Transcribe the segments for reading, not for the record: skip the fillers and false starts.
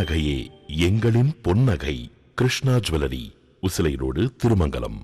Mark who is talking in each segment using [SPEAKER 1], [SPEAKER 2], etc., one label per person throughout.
[SPEAKER 1] நகையே எங்களின் பொன்னகை. Krishna jewellery, Usilai road, Thirumangalam.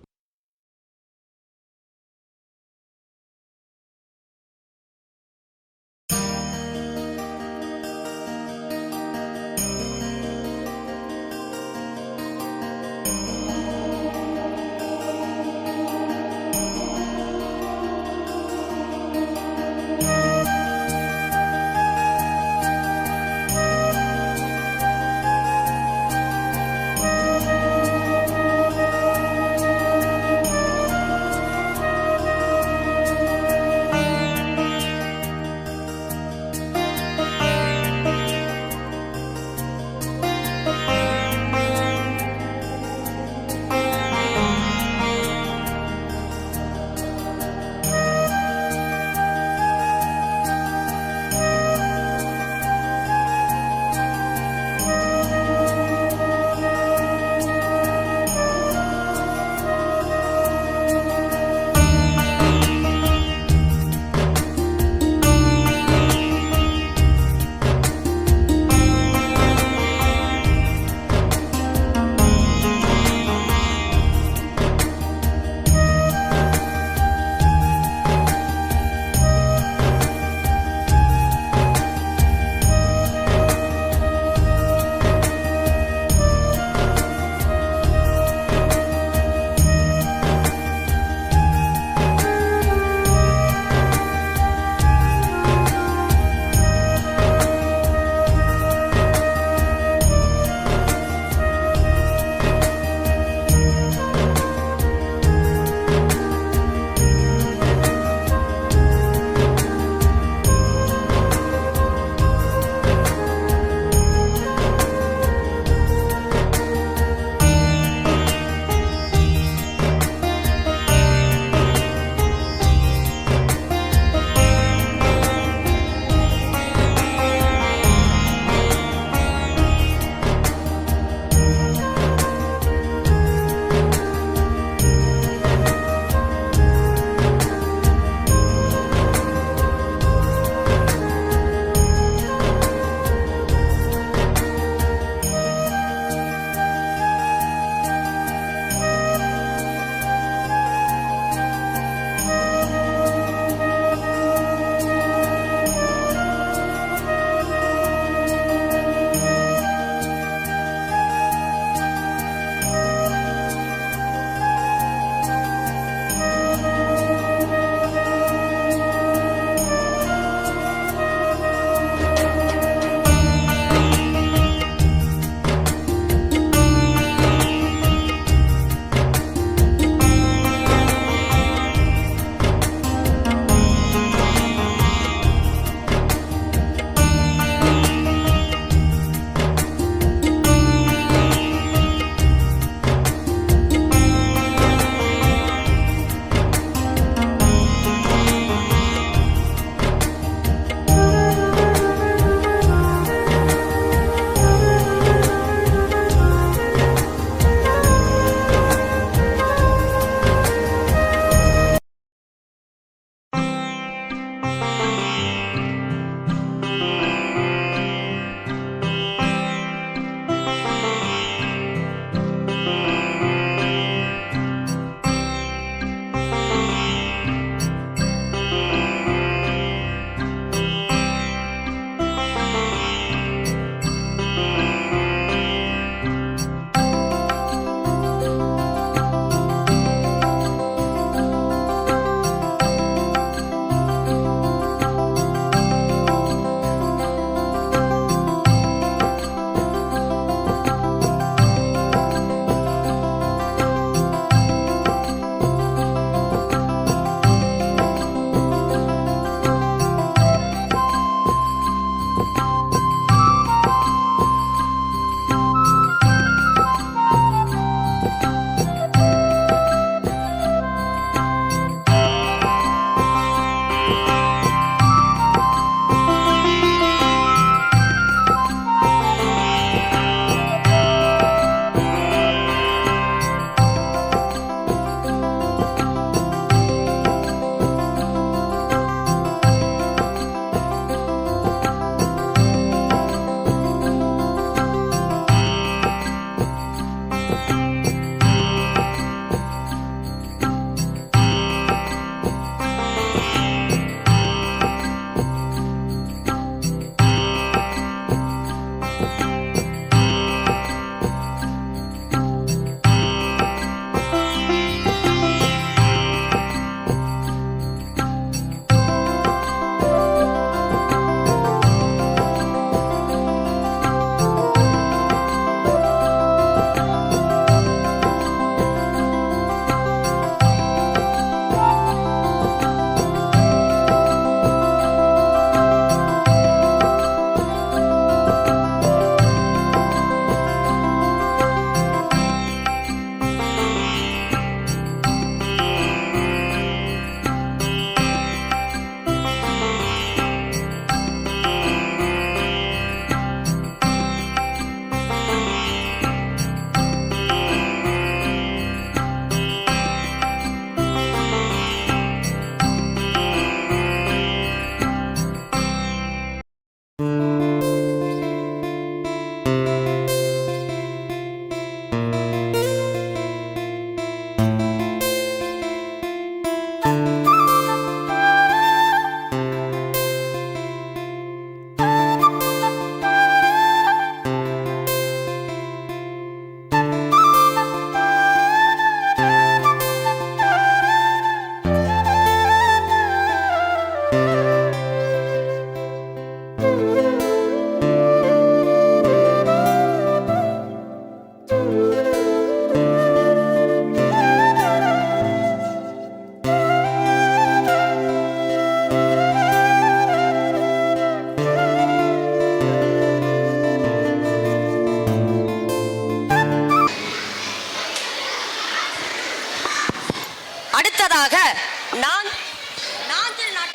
[SPEAKER 2] அடுத்ததாக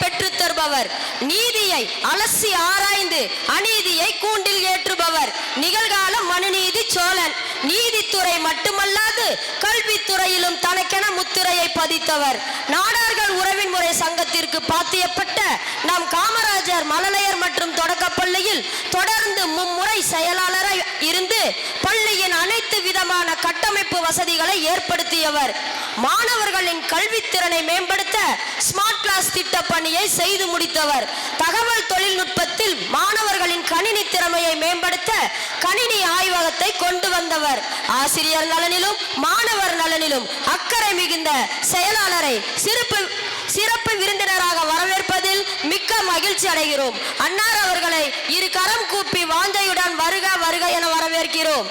[SPEAKER 2] பெற்று தருபவர், நீதியை அலசி ஆராய்ந்து அநீதியை கூண்டில் ஏற்றுபவர், நிகழ்கால மனுநீதி சோழன். நீதித்துறை மட்டுமல்லாது கல்வித்துறையிலும் தனக்கென முத்திரையை பதித்தவர். நாடார்கள் உறவின் முறை சங்கத்திற்கு பாத்தியப்பட்ட நம் காமராஜர் மழலையர் மற்றும் தொடக்கப்பள்ளியில் தொடர்ந்து மும்முறை செயலாளராய் இருந்து பள்ளியின் அனைத்து விதமான கட்டமைப்பு வசதிகளை ஏற்படுத்தியவர். மாணவர்களின் கல்வித்திறனை மேம்படுத்த ஸ்மார்ட் கிளாஸ் திட்ட பணியை செய்து முடித்தவர். தகவல் தொழில்நுட்பத்தில் மாணவர்களின் கணினி திறமையை மேம்படுத்த கணினி ஆய்வகத்தை கொண்டு வந்தவர். ஆசிரியர் நலனிலும் மாணவர் நலனிலும் அக்கறை மிகுந்த செயலாளரை சிறப்பு விருந்தினராக வரவேற்பதில் மிக்க மகிழ்ச்சி அடைகிறோம். அன்னார் அவர்களை இரு கரம் கூப்பி வாஞ்சையுடன் வருக வருக என வரவேற்கிறோம்.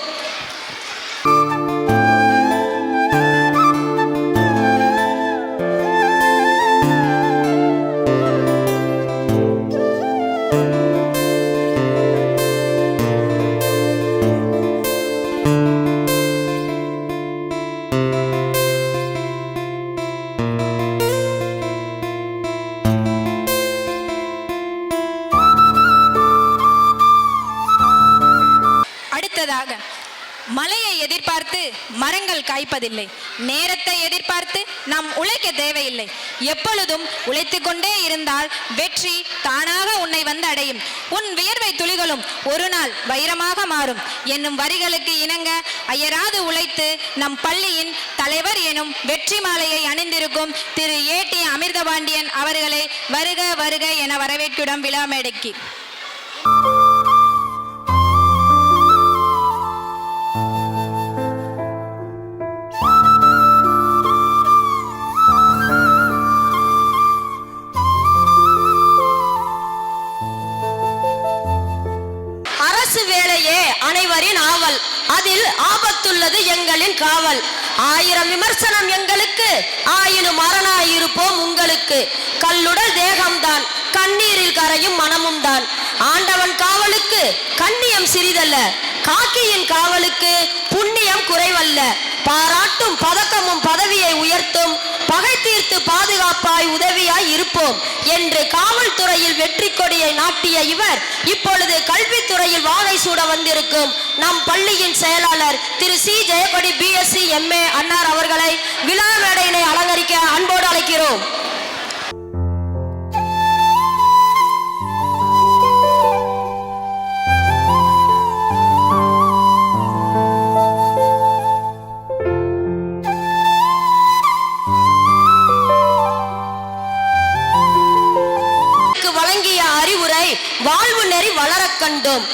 [SPEAKER 3] மழையை எதிர்பார்த்து மரங்கள் காய்ப்பதில்லை. நேரத்தை எதிர்பார்த்து நாம் உழைக்க தேவையில்லை. எப்பொழுதும் உழைத்து கொண்டே இருந்தால் வெற்றி தானாக உன்னை வந்து அடையும். உன் வியர்வை துளிகளும் ஒரு நாள் வைரமாக மாறும் என்னும் வரிகளுக்கு இணங்க அயராது உழைத்து நம் பள்ளியின் தலைவர் எனும் வெற்றி மாலையை அணிந்திருக்கும் திரு ஏ.டி. அமிர்தபாண்டியன் அவர்களை வருக வருக என வரவேற்கிடம் விழா மேடைக்கு.
[SPEAKER 2] வேலையே அனைவரின் ஆவல், அதில் ஆபத்துள்ளது எங்களின் காவல். 1000 விமர்சனம் எங்களுக்கு, ஆயினும் அரணாயிருப்போம் உங்களுக்கு. கல்லுடல் தேகம்தான், கண்ணீரில் கரையும் மனமும் தான். ஆண்டவன் காவலுக்கு கண்ணியம் சிறிதல்ல, காக்கியின் காவலுக்கு புண்ணியம் குறைவல்ல. பாராட்டும் பதக்கமும் பதவியை உயர்த்தும், பகை தீர்த்து பாதுகாப்பாய் உதவியாய் இருப்போம் என்று காவல்துறையில் வெற்றி கொடியை நாட்டிய இவர் இப்பொழுது கல்வித்துறையில் வாகை சூட வந்திருக்கும் நம் பள்ளியின் செயலாளர் திரு சி. ஜெயக்கொடி BSc MA அன்னார் அவர்களை விழா மேடையினை அலங்கரிக்க அன்போடு அழைக்கிறோம். வழங்கிய அறிவுரை வாழ்வு நெறி வளர கண்டோம்.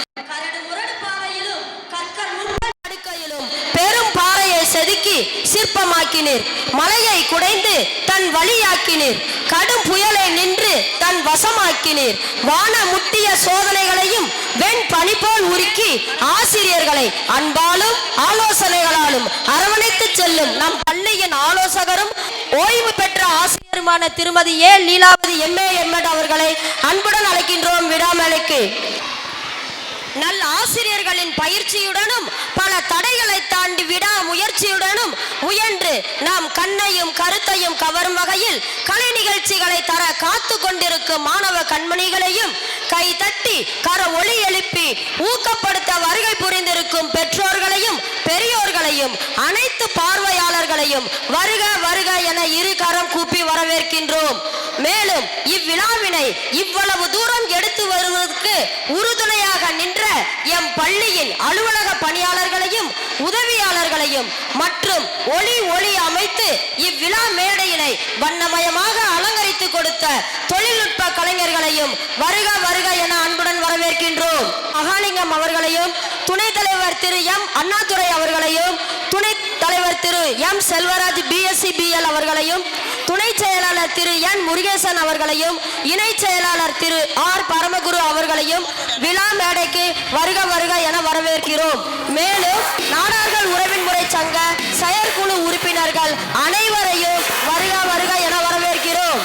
[SPEAKER 2] பெரும் பாறையை செதுக்கி சிற்பமாக்கினீர், மலையை குடைந்து தன் வழியாக்கினீர், கடும் புயலை நின்று தன் வசமாக்கினீர். வான முட்டிய சோதனைகளையும் வெண் பனி போல் உருக்கி ஆசிரியர்களை அன்பாலும் ஆலோசனைகளாலும் அரவணைத்து செல்லும் நம் பள்ளியின் ஆலோசகரும் ஓய்வு பெற்ற ஆசிரியருமான திருமதி ஏ. லீலாவதி MA MD அவர்களை அன்புடன் அழைக்கின்றோம் விடாமலைக்கு. நல்ல ஆசிரியர்களின் பயிற்சியுடனும் பல தடைகளை தாண்டி விடா முயற்சியுடனும் முயன்று நாம் கண்ணையும் கருத்தையும் கவரும் வகையில் கலை நிகழ்ச்சிகளை தர காத்து கொண்டிருக்கும் மாணவ கண்மணிகளையும் கை தட்டி கர ஒளி எழுப்பி ஊக்கப்படுத்த வருகை புரிந்திருக்கும் பெற்றோர்களையும் பெரியோர்களையும் அனைத்து பார்வையாளர்களையும் வருக வருக என இரு கரம் கூப்பி வரவேற்கின்றோம். மேலும் இவ்விழாவினை இவ்வளவு தூரம் எடுத்து வருவதற்கு நமக்கு உறுதுணையாக நின்ற எம் பள்ளியின் அலுவலக பணியாளர்களையும் உதவியாளர்களையும் மற்றும் ஒளி அமைத்து இவ்விழா மேடையினை வண்ணமயமாக அலங்கரித்து கொடுத்த தொழில்நுட்ப கலைஞர்களையும் வருக வருக என அன்புடன் வரவேற்கின்றோம். மகாலிங்கம் அவர்களையும் துணைத் தலைவர் திரு எம் அண்ணாதுரை அவர்களையும் துணைத் தலைவர் திரு எம் செல்வராஜ் பிஎஸ்சி பிஎல் அவர்களையும் துணை செயலாளர் திரு என் முருகேசன் அவர்களையும் இணை செயலாளர் திரு ஆர் பரமகுரு அவர்களையும் விழா மேடைக்கு வருக வருக என வரவேற்கிறோம். மேலும் நாடார்கள் உறவின் முறை சங்க செயற்குழு உறுப்பினர்கள் அனைவரையும் வருக வருக என வரவேற்கிறோம்.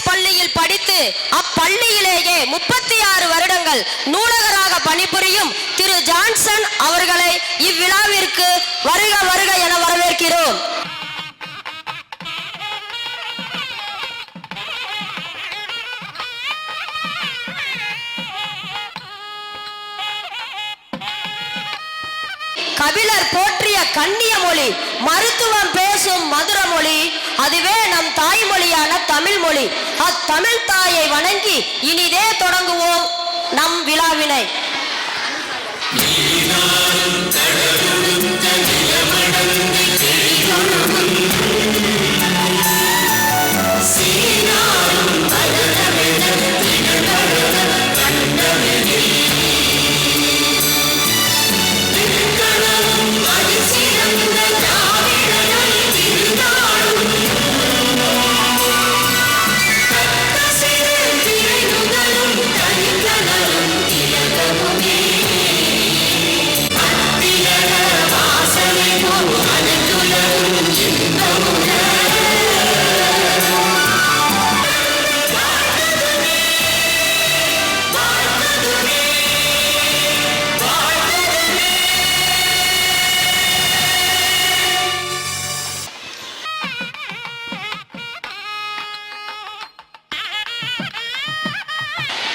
[SPEAKER 2] பள்ளியில் படித்து அப்பள்ளியிலேயே 36 வருடங்கள் நூலகராக பணிபுரியும் திரு ஜான்சன் அவர்களை இவ்விழாவிற்கு வருக வருக என வரவேற்கிறோம். கபிலர் போற்றிய கண்ணிய மொழி, மருத்துவம் பேசும் மதுர மொழி, அதுவே நம் தாய்மொழியான தமிழ் மொழி. அத்தமிழ் தாயை வணங்கி இனிதே தொடங்குவோம் நம் விழாவினை.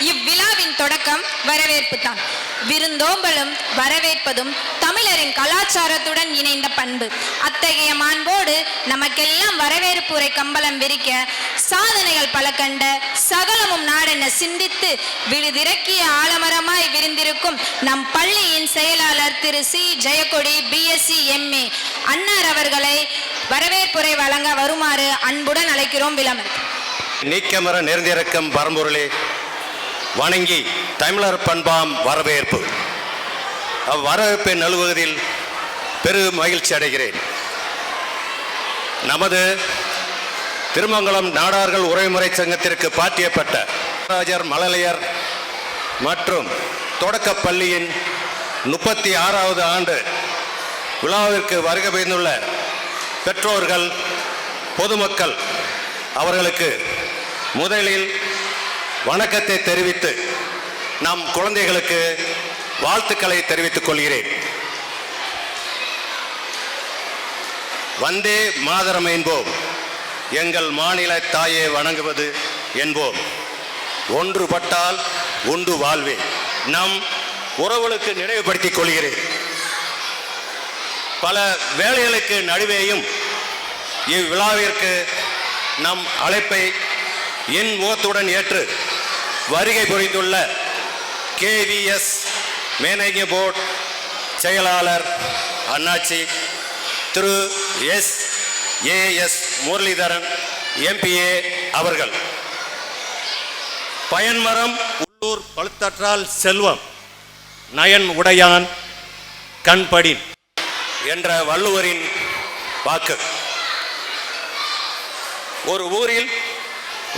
[SPEAKER 3] இவ்விழாவின் தொடக்கம் வரவேற்பு தான். விருந்தோம்பலும் வரவேற்பதும் தமிழரின் கலாச்சாரத்துடன் இணைந்த பண்பு. அத்தகைய மாண்போடு நமக்கெல்லாம் வரவேற்பு உரை கம்பளம் விரிக்க சாதனைகள் பல கண்ட சகலமும் நாடென சிந்தித்து விழுதிறக்கிய ஆலமரமாய் விரிந்திருக்கும் நம் பள்ளியின் செயலாளர் திரு சி ஜெயக்கொடி பிஎஸ்சி எம்ஏ அன்னார் அவர்களை வரவேற்புரை வழங்க வருமாறு அன்புடன் அழைக்கிறோம். விளம்பரம்
[SPEAKER 4] நீக்கமர நெருந்திருக்கும் பரம்பொருளே வணங்கி தமிழர் பண்பாம் வரவேற்பு. அவ்வரவேற்பை நல்குவதில் பெரு மகிழ்ச்சி அடைகிறேன். நமது திருமங்கலம் நாடார்கள் உறவுமுறை சங்கத்திற்கு பாட்டியப்பட்ட ராஜர் மழலையர் மற்றும் தொடக்கப் பள்ளியின் 36வது ஆண்டு விழாவிற்கு வருகை புரிந்துள்ள பெற்றோர்கள், பொதுமக்கள் அவர்களுக்கு முதலில் வணக்கத்தை தெரிவித்து நம் குழந்தைகளுக்கு வாழ்த்துக்களை தெரிவித்துக் கொள்கிறேன். வந்தே மாதரம் என்போம், எங்கள் மாநில தாயை வணங்குவது என்போம். ஒன்றுபட்டால் உண்டு வாழ்வே. நம் உறவுகளுக்கு நினைவுபடுத்திக் கொள்கிறேன். பல வேலைகளுக்கு நடுவேயும் இவ்விழாவிற்கு நம் அழைப்பை என் முகத்துடன் ஏற்று வருகை புரிந்துள்ள கேவிஎஸ் மேனேஜிங் போர்டு செயலாளர் அண்ணாச்சி திரு எஸ் முரளிதரன் எம்பிஏ அவர்கள், பயன்மரம் உள்ளூர் பழுத்தற்றால் செல்வம் நயன் உடையான் கண்படின் என்ற வள்ளுவரின் வாக்கு. ஒரு ஊரில்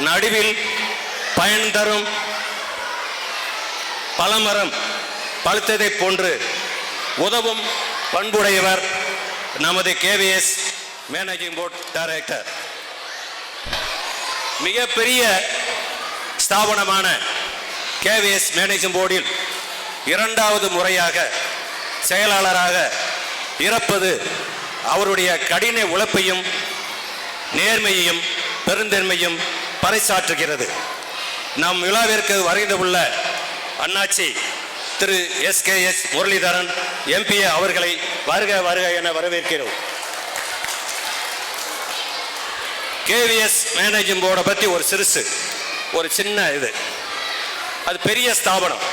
[SPEAKER 4] நடுவில் பயன் தரும் பழமரம் பழுத்ததை போன்று உதவும் பண்புடையவர் நமது KVS மேனேஜிங் போர்டு டைரக்டர். மிகப்பெரிய ஸ்தாபனமான KVS மேனேஜிங் போர்டில் இரண்டாவது முறையாக செயலாளராக இருப்பது அவருடைய கடின உழைப்பையும் நேர்மையையும் பெருந்தன்மையும் பறைசாற்றுகிறது. நம் விழாவிற்கு வருகின்ற அண்ணாச்சி திரு SKS முரளிதரன் MPA அவர்களை வருக வருக என வரவேற்கிறோம். KVS மேனேஜிங் போர்டை பற்றி ஒரு சின்ன அது பெரிய ஸ்தாபனம்.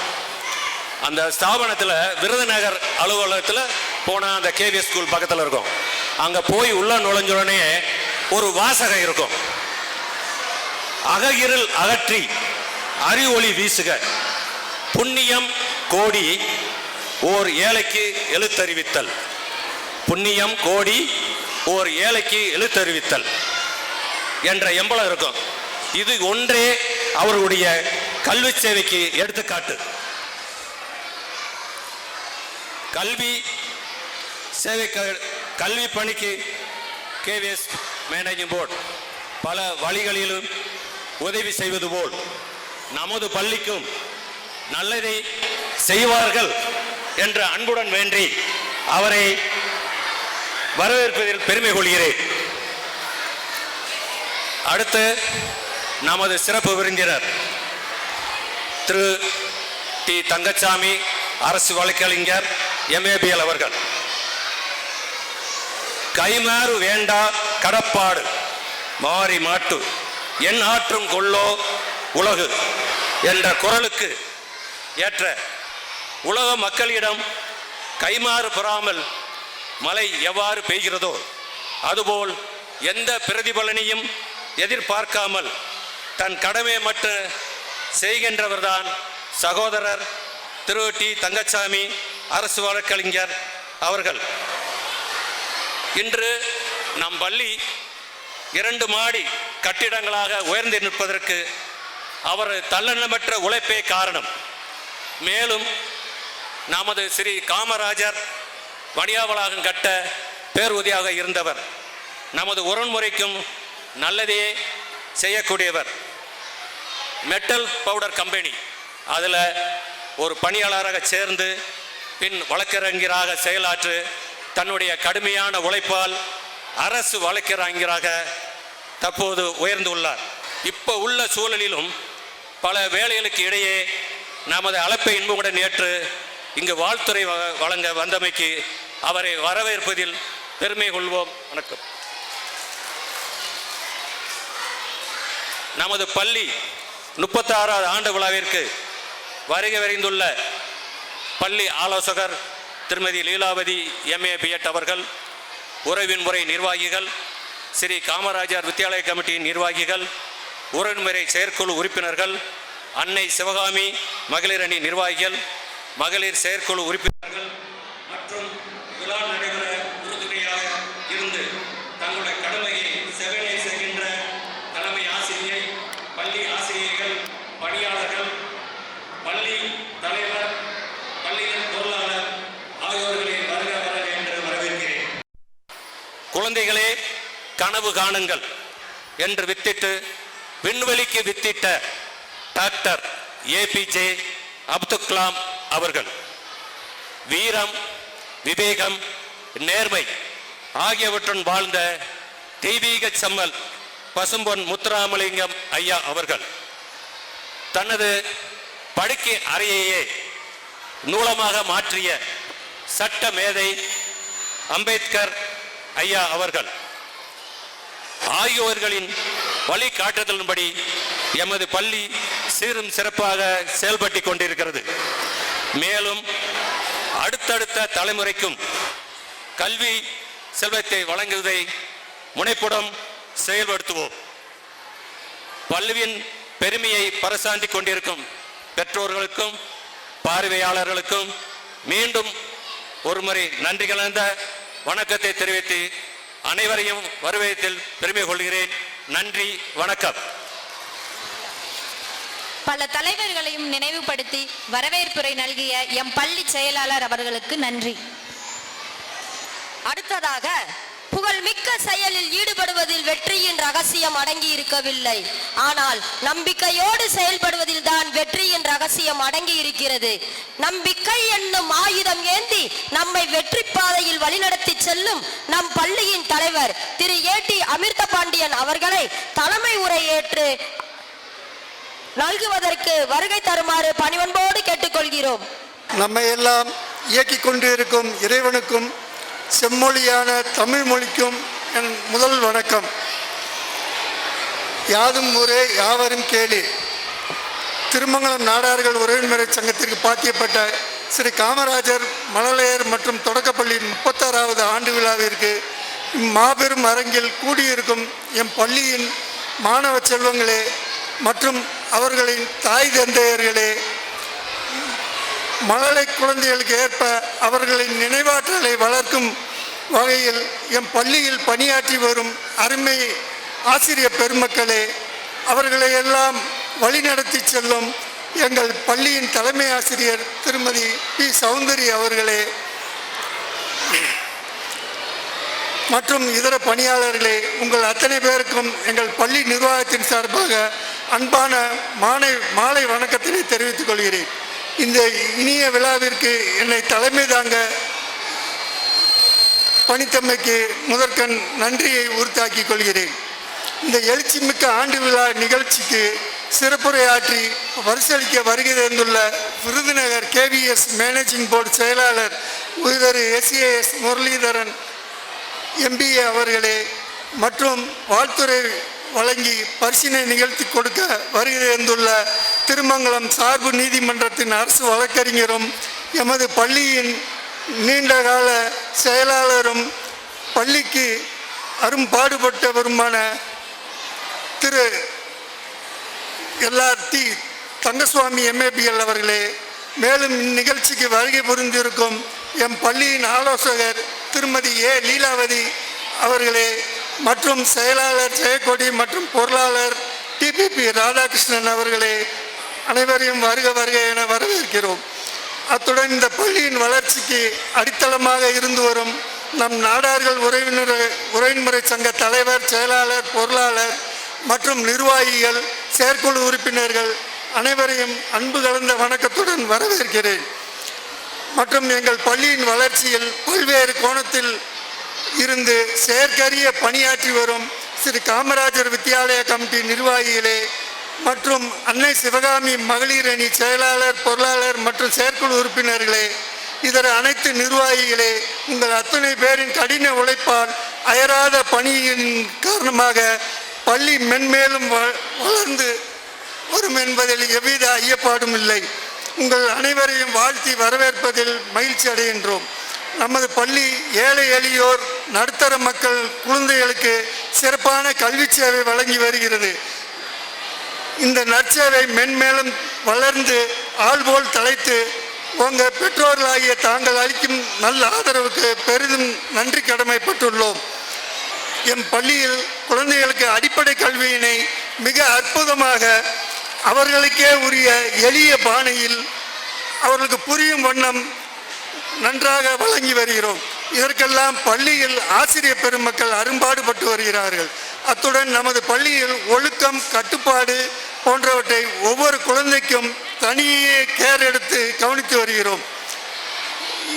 [SPEAKER 4] அந்த ஸ்தாபனத்தில் விருதுநகர் அலுவலகத்தில் போனால் அந்த KVS ஸ்கூல் பக்கத்தில் இருக்கும். அங்கே போய் உள்ள நுழைஞ்சோடனே ஒரு வாசகம் இருக்கும். அகஇருள் அகற்றி அறிவொளி வீசுக, புண்ணியம் கோடி ஓர் ஏழைக்கு எழுத்தறிவித்தல். புண்ணியம் கோடி ஓர் ஏழைக்கு எழுத்தறிவித்தல் என்ற எம்பளம் இருக்கும். இது ஒன்றே அவர்களுடைய கல்வி சேவைக்கு எடுத்துக்காட்டு. கல்வி சேவை கல்வி பணிக்கு KVS மேனேஜிங் போர்டு பல வழிகளிலும் உதவி செய்வது போல் நமது பள்ளிக்கும் நல்லதை செய்வார்கள் என்ற அன்புடன் வேண்டி அவரை வரவேற்பதில் பெருமை கொள்கிறேன். அடுத்து நமது சிறப்பு விருந்தினர் திரு டி தங்கச்சாமி அரசு வழக்கறிஞர் MABL அவர்கள். கைமாறு வேண்டா கடப்பாடு மாறி மாட்டு என் ஆற்றும் கொள்ளோ உலகு என்ற குரலுக்கு ஏற்ற உலக மக்களிடம் கைமாறு பெறாமல் மழை எவ்வாறு பெய்கிறதோ அதுபோல் எந்த பிரதிபலனையும் எதிர்பார்க்காமல் தன் கடமையை மட்டும் செய்கின்றவர்தான் சகோதரர் திரு டி தங்கச்சாமி அரசு வழக்கறிஞர் அவர்கள். இன்று நம் பள்ளி 2 மாடி கட்டிடங்களாக உயர்ந்து நிற்பதற்கு அவர் தன்னலமற்ற உழைப்பே காரணம். மேலும் நமது ஸ்ரீ காமராஜர் வணியாவளாகம் கட்ட பேருதவியாக இருந்தவர். நமது உரன்முறைக்கும் நல்லதே செய்யக்கூடியவர். மெட்டல் பவுடர் கம்பெனி அதில் ஒரு பணியாளராக சேர்ந்து பின் வழக்கறிஞராக செயலாற்று தன்னுடைய கடுமையான உழைப்பால் அரசு வழக்கறிஞராக தற்போது உயர்ந்துள்ளார். இப்போ உள்ள சூழலிலும் பல வேலைகளுக்கு இடையே நமது அழைப்பை இன்பமுடன் ஏற்று இங்கு வாழ்த்துறை வழங்க வந்தமைக்கு அவரை வரவேற்பதில் பெருமை கொள்வோம். வணக்கம். நமது பள்ளி 36வது ஆண்டு விழாவிற்கு வருகை விரைந்துள்ள பள்ளி ஆலோசகர் திருமதி லீலாவதி MA B.Ed அவர்கள், உறவின் முறை நிர்வாகிகள், ஸ்ரீ காமராஜர் வித்தியாலய கமிட்டியின் நிர்வாகிகள், உறவின்முறை செயற்குழு உறுப்பினர்கள், அன்னை சிவகாமி மகளிர் அணி நிர்வாகிகள், மகளிர் செயற்குழு உறுப்பினர்கள் மற்றும் விழா நடைபெற உறுதுணையாக இருந்து தங்களுடைய கடமையை செவனே செய்கின்ற தலைமை ஆசிரியை, பள்ளி ஆசிரியர்கள், பணியாளர்கள், பள்ளி தலைவர், பள்ளியின் பொருளாளர் ஆகியோர்களை வருக வருக என்று வரவேற்கிறேன். குழந்தைகளே கனவு காணுங்கள் என்று வித்திட்டு விண்வெளிக்கு வித்திட்ட டாக்டர் APJ அப்துல் கலாம் அவர்கள் வீரம், விவேகம், நேர்மை ஆகியவற்றுடன் வாழ்ந்த தெய்வீக செம்மல் பசும்பொன் முத்துராமலிங்கம் ஐயா அவர்கள் தனது படுக்கை அறையையே நூலமாக மாற்றிய சட்ட மேதை அம்பேத்கர் ஐயா அவர்கள் ஆகியோர்களின் வழிகாட்டுதலின்படி எமது பள்ளி சீரும் சிறப்பாக செயல்பட்டு கொண்டிருக்கிறது. மேலும் அடுத்தடுத்த தலைமுறைக்கும் கல்வி செல்வத்தை வழங்குவதை முனைப்புடன் செயல்படுத்துவோம். பள்ளியின் பெருமையை பறைசாற்றிக் கொண்டிருக்கும் பெற்றோர்களுக்கும் பார்வையாளர்களுக்கும் மீண்டும் ஒருமுறை நன்றி கலந்த வணக்கத்தை தெரிவித்து அனைவரையும் வரவேற்பில் பெருமை கொள்கிறேன். நன்றி, வணக்கம்.
[SPEAKER 3] பல தலைவர்களையும் நினைவுபடுத்தி வரவேற்புரை நல்கிய எம் பள்ளி செயலாளர் அவர்களுக்கு நன்றி.
[SPEAKER 2] அடுத்ததாக, புகழ்மிக்க செயலில் ஈடுபடுவதில் வெற்றியின் ரகசியம் அடங்கி இருக்கவில்லை, ஆனால் நம்பிக்கையோடு செயல்படுவதில் தான் வெற்றியின் ரகசியம் அடங்கி இருக்கிறது. நம்பிக்கை என்னும் ஆயுதம் ஏந்தி நம்மை வெற்றி பாதையில் வழிநடத்தி செல்லும் நம் பள்ளியின் தலைவர் திரு ஏடி அமிர்த பாண்டியன் அவர்களை தலைமை உரையேற்று நல்குவதற்கு வருகை தருமாறு பணிவன்போடு கேட்டுக்கொள்கிறோம்.
[SPEAKER 5] நம்மை எல்லாம் இயக்கிக் கொண்டு இருக்கும் இறைவனுக்கும் செம்மொழியான தமிழ் மொழிக்கும் என் முதல் வணக்கம். யாதும் ஊரே யாவரும் கேளு. திருமங்கலம் நாடார்கள் உறவின்முறை சங்கத்திற்கு பாத்தியப்பட்ட ஸ்ரீ காமராஜர் மழலையர் மற்றும் தொடக்கப்பள்ளி 36வது ஆண்டு விழாவிற்கு இம்மாபெரும் அரங்கில் கூடியிருக்கும் எம் பள்ளியின் மாணவ செல்வங்களே மற்றும் அவர்களின் தாய் தந்தையர்களே, மழலை குழந்தைகளுக்கு ஏற்ப அவர்களின் நினைவாற்றலை வளர்க்கும் வகையில் எம் பள்ளியில் பணியாற்றி வரும் அருமை ஆசிரியர் பெருமக்களே, அவர்களை எல்லாம் வழிநடத்தி செல்லும் எங்கள் பள்ளியின் தலைமை ஆசிரியர் திருமதி பி சௌந்தரி அவர்களே மற்றும் இதர பணியாளர்களே, உங்கள் அத்தனை பேருக்கும் எங்கள் பள்ளி நிர்வாகத்தின் சார்பாக அன்பான மாலை வணக்கத்தினை தெரிவித்துக் கொள்கிறேன். இந்த இனிய விழாவிற்கு என்னை தலைமை தாங்க பணித்தமைக்கு முதற்கண் நன்றியை உறுத்தாக்கிக் கொள்கிறேன். இந்த எழுச்சி மிக்க ஆண்டு விழா நிகழ்ச்சிக்கு சிறப்புரையாற்றி பரிசளிக்க வருகை தந்துள்ள விருதுநகர் KVS மேனேஜிங் போர்டு செயலாளர் திரு SAS முரளிதரன் MBA அவர்களே மற்றும் வாழ்த்துறை வழங்கி பரிசினை நிகழ்த்தி கொடுக்க வருகை தந்துள்ள திருமங்கலம் சார்பு நீதிமன்றத்தின் அரசு வழக்கறிஞரும் எமது பள்ளியின் நீண்டகால செயலாளரும் பள்ளிக்கு அரும்பாடுபட்டவருமான திரு LRT தங்கசுவாமி MABL அவர்களே, மேலும் இந்நிகழ்ச்சிக்கு வருகை புரிந்திருக்கும் எம் பள்ளியின் ஆலோசகர் திருமதி லீலாவதி அவர்களே மற்றும் செயலாளர் ஜெயக்கொடி மற்றும் பொருளாளர் TPP ராதாகிருஷ்ணன் அவர்களே, அனைவரையும் வருக வருக என வரவேற்கிறோம். அத்துடன் இந்த பள்ளியின் வளர்ச்சிக்கு அடித்தளமாக இருந்து வரும் நம் நாடார்கள் உறவின்முறை சங்க தலைவர், செயலாளர், பொருளாளர் மற்றும் நிர்வாகிகள், செயற்குழு உறுப்பினர்கள் அனைவரையும் அன்பு கலந்த வணக்கத்துடன் வரவேற்கிறேன். மற்றும் எங்கள் பள்ளியின் வளர்ச்சியில் பல்வேறு கோணத்தில் இருந்து செயற்கரிய பணியாற்றி வரும் ஸ்ரீ காமராஜர் வித்யாலயா கமிட்டி நிர்வாகிகளே மற்றும் அன்னை சிவகாமி மகளிர் அணி செயலாளர், பொருளாளர் மற்றும் செயற்குழு உறுப்பினர்களே, இதர அனைத்து நிர்வாகிகளே, உங்கள் அத்தனை பேரின் கடின உழைப்பால் அயராத பணியின் காரணமாக பள்ளி மென்மேலும் வளர்ந்து வரும் என்பதில் எவ்வித ஐயப்பாடும் இல்லை. உங்கள் அனைவரையும் வாழ்த்தி வரவேற்பதில் மகிழ்ச்சி அடைகின்றோம். நமது பள்ளி ஏழை எளியோர் நடுத்தர மக்கள் குழந்தைகளுக்கு சிறப்பான கல்வி சேவை வழங்கி வருகிறது. இந்த நற்சேவை மென்மேலும் வளர்ந்து ஆள்போல் தலைத்து உங்கள் பெற்றோர்களாகிய தாங்கள் அளிக்கும் நல்ல ஆதரவுக்கு பெரிதும் நன்றி கடமைப்பட்டுள்ளோம். எம் பள்ளியில் குழந்தைகளுக்கு அடிப்படை கல்வியினை மிக அற்புதமாக அவர்களுக்கே உரிய எளிய பாணியில் அவர்களுக்கு புரியும் வண்ணம் நன்றாக வழங்கி வருகிறோம். இதற்கெல்லாம் பள்ளியில் ஆசிரியர் பெருமக்கள் அரும்பாடுபட்டு வருகிறார்கள். அத்துடன் நமது பள்ளியில் ஒழுக்கம், கட்டுப்பாடு போன்றவற்றை ஒவ்வொரு குழந்தைக்கும் தனியே கேர் எடுத்து கவனித்து வருகிறோம்.